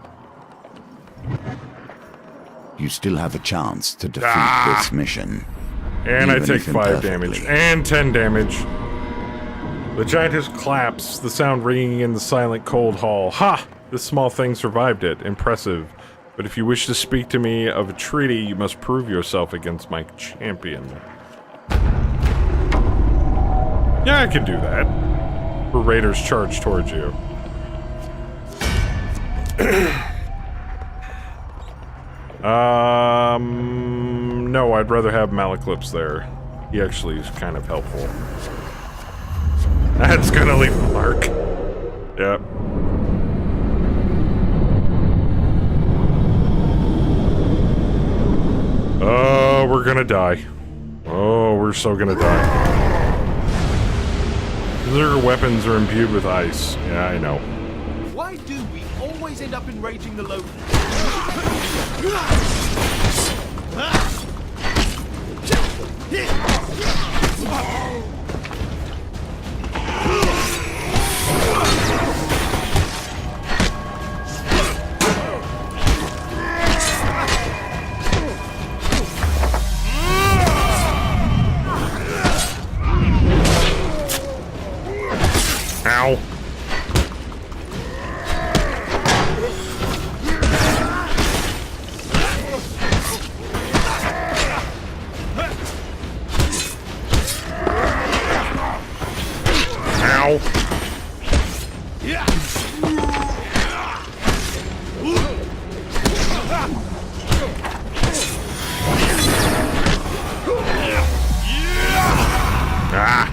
You still have a chance to defeat this mission. And I Even take if 5 damage. imperfectly. And 10 damage. The giantess claps, the sound ringing in the silent, cold hall. Ha! This small thing survived it. Impressive. But if you wish to speak to me of a treaty, you must prove yourself against my champion. Yeah, I can do that. The raiders charge towards you. No, I'd rather have Malaclypse there. He actually is kind of helpful. That's gonna leave a mark. Yep. Oh, we're gonna die. Oh, we're so gonna die. Their weapons are imbued with ice. Yeah, I know. Why do we always end up enraging the lowlands? Ow. Ow. Ah.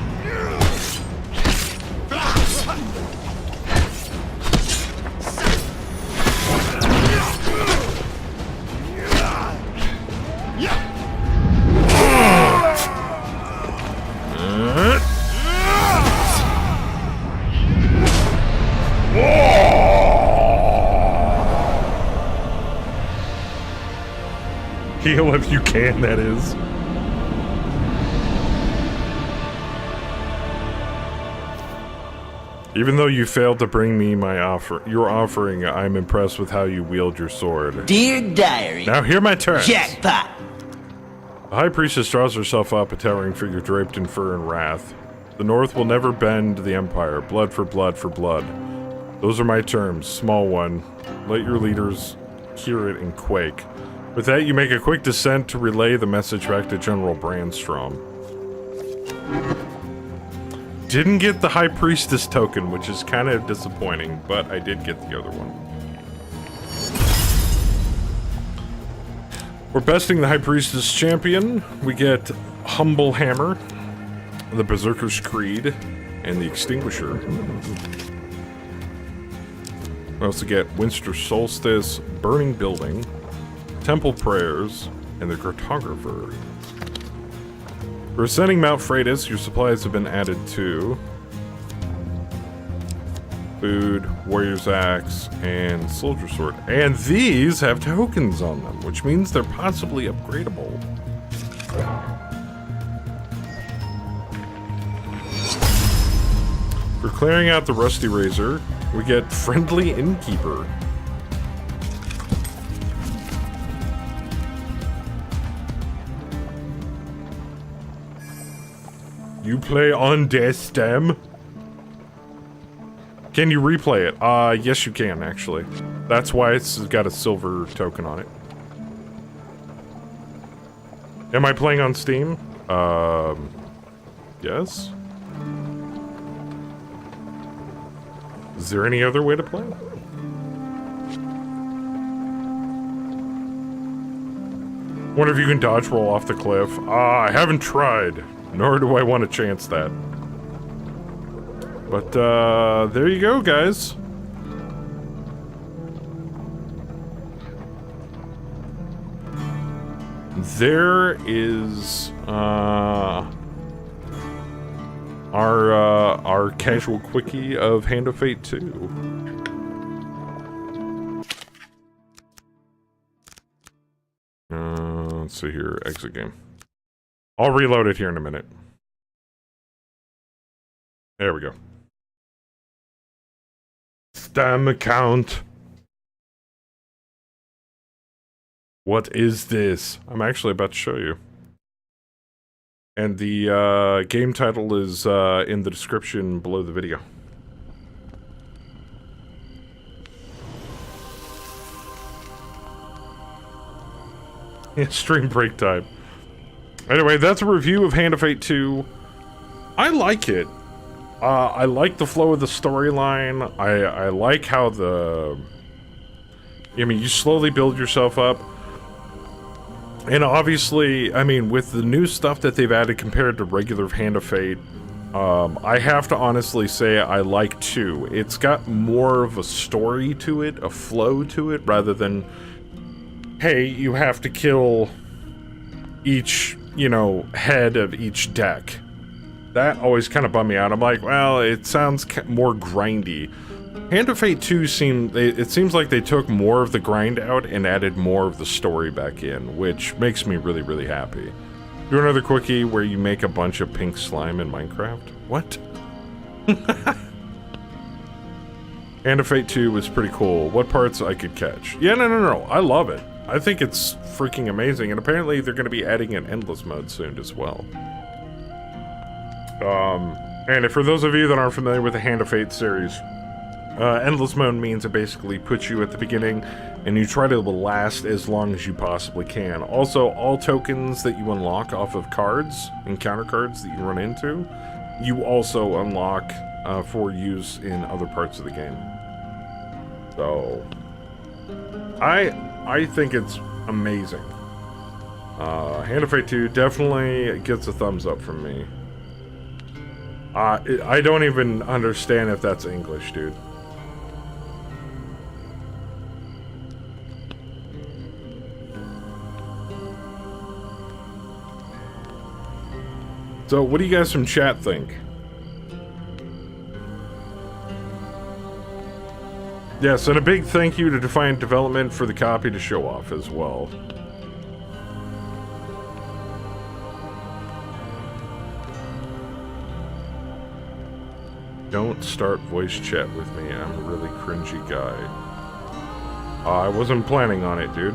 Heal if you can, that is. Even though you failed to bring me your offering, I'm impressed with how you wield your sword. Dear Diary. Now hear my terms. Jackpot. The High Priestess draws herself up, a towering figure draped in fur and wrath. The North will never bend the Empire. Blood for blood for blood. Those are my terms, small one. Let your leaders hear it and quake. With that, you make a quick descent to relay the message back to General Brandstrom. Didn't get the High Priestess token, which is kind of disappointing, but I did get the other one. We're besting the High Priestess champion. We get Humble Hammer, the Berserker's Creed, and the Extinguisher. We also get Winter Solstice, Burning Building, Temple Prayers, and the Cartographer. For ascending Mount Freitas, your supplies have been added to food, Warrior's Axe, and Soldier Sword. And these have tokens on them, which means they're possibly upgradable. For clearing out the Rusty Razor, we get Friendly Innkeeper. You play on this stem? Can you replay it? Yes you can, actually. That's why it's got a silver token on it. Am I playing on Steam? Yes? Is there any other way to play? Wonder if you can dodge roll off the cliff. I haven't tried, nor do I want to chance that. But, there you go, guys. There is, our casual quickie of Hand of Fate 2. Let's see here, exit game. I'll reload it here in a minute. There we go. Stam account. What is this? I'm actually about to show you. And the game title is in the description below the video. Yeah, stream break time. Anyway, that's a review of Hand of Fate 2. I like it. I like the flow of the storyline. I like how I mean, you slowly build yourself up. And obviously, I mean, with the new stuff that they've added compared to regular Hand of Fate, I have to honestly say I like 2. It's got more of a story to it, a flow to it, rather than, hey, you have to kill each, you know, head of each deck. That always kind of bummed me out. I'm like, well, it sounds more grindy. Hand of Fate 2 it seems like they took more of the grind out and added more of the story back in, which makes me really, really happy. Do another quickie where you make a bunch of pink slime in Minecraft? What? Hand of Fate 2 was pretty cool. What parts I could catch? Yeah, no. I love it. I think it's freaking amazing, and apparently they're going to be adding an endless mode soon as well. And for those of you that aren't familiar with the Hand of Fate series, endless mode means it basically puts you at the beginning and you try to last as long as you possibly can. Also, all tokens that you unlock off of cards, encounter cards that you run into, you also unlock for use in other parts of the game. So, I think it's amazing. Hand of Fate 2 definitely gets a thumbs up from me. I don't even understand if that's English, dude. So, what do you guys from chat think? Yes, and a big thank you to Defiant Development for the copy to show off as well. Don't start voice chat with me, I'm a really cringy guy. I wasn't planning on it, dude.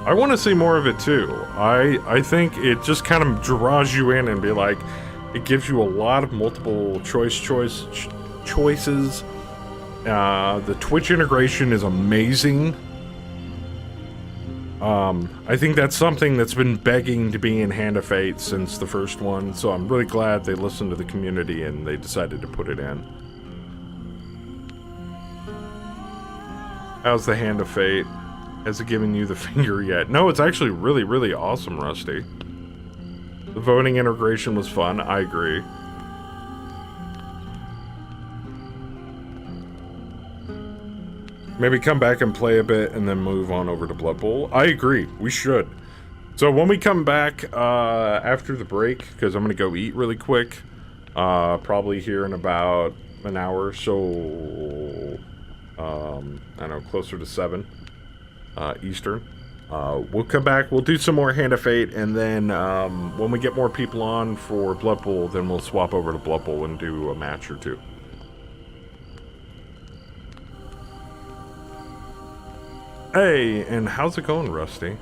I want to see more of it too. I think it just kind of draws you in and be like, it gives you a lot of multiple choices. The Twitch integration is amazing. I think that's something that's been begging to be in Hand of Fate since the first one, so I'm really glad they listened to the community and they decided to put it in. How's the Hand of Fate? Has it given you the finger yet? No, it's actually really, really awesome, Rusty. The voting integration was fun, I agree. Maybe come back and play a bit and then move on over to Blood Bowl. I agree, we should. So when we come back after the break, because I'm gonna go eat really quick, probably here in about an hour or so, I don't know, closer to 7 Eastern. We'll come back, we'll do some more Hand of Fate, and then when we get more people on for Blood Bowl, then we'll swap over to Blood Bowl and do a match or two. Hey, and how's it going, Rusty?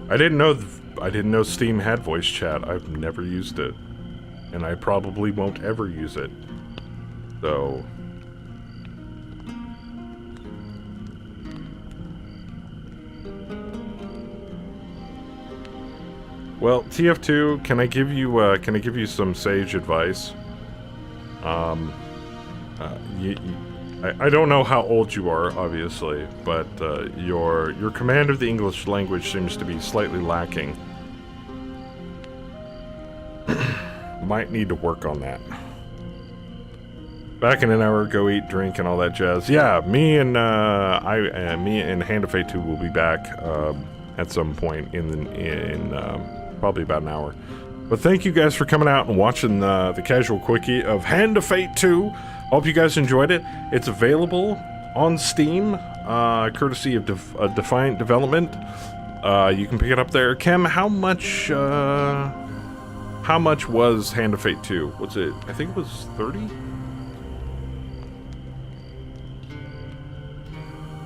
I didn't know Steam had voice chat. I've never used it. And I probably won't ever use it. So... Well, TF2, can I give you some sage advice? I don't know how old you are, obviously, but your command of the English language seems to be slightly lacking. Might need to work on that. Back in an hour, go eat, drink, and all that jazz. Yeah, me and Hand of Fate 2 will be back at some point in probably about an hour. But thank you guys for coming out and watching the casual quickie of Hand of Fate 2. Hope you guys enjoyed it. It's available on Steam, courtesy of Defiant Development. You can pick it up there. Kem, how much was Hand of Fate 2? Was it? I think it was 30.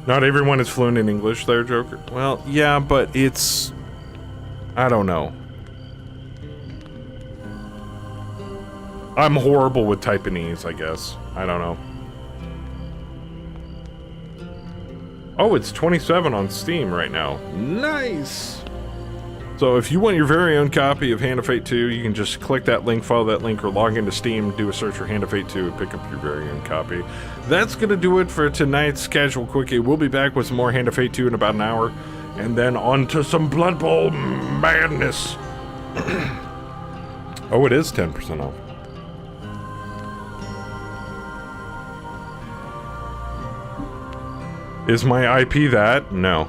Not everyone is fluent in English, there, Joker. Well, yeah, but it's... I don't know. I'm horrible with Taiwanese, I guess. I don't know. Oh, it's 27 on Steam right now. Nice! So if you want your very own copy of Hand of Fate 2, you can just click that link, follow that link, or log into Steam, do a search for Hand of Fate 2, and pick up your very own copy. That's gonna do it for tonight's Casual Quickie. We'll be back with some more Hand of Fate 2 in about an hour, and then on to some Blood Bowl madness. Oh, it is 10% off. Is my IP that? No.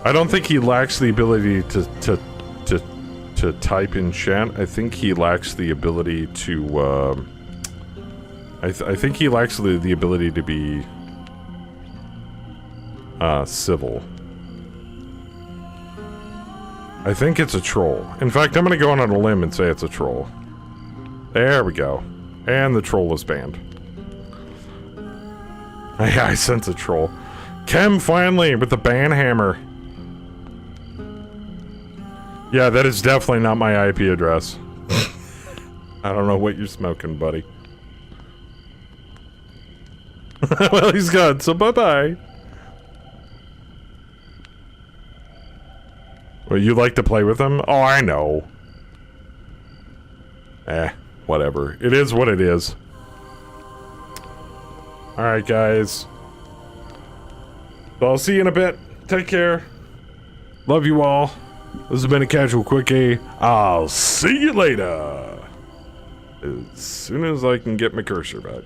I don't think he lacks the ability to type in chat. I think he lacks the ability to, I think he lacks the ability to be, civil. I think it's a troll. In fact, I'm gonna go on a limb and say it's a troll. There we go. And the troll is banned. I sense a troll. Kem finally with the ban hammer. Yeah, that is definitely not my IP address. I don't know what you're smoking, buddy. Well, he's gone, so bye-bye. Well, you like to play with him? Oh, I know. Whatever. It is what it is. Alright, guys. So I'll see you in a bit. Take care. Love you all. This has been a Casual Quickie. I'll see you later. As soon as I can get my cursor back.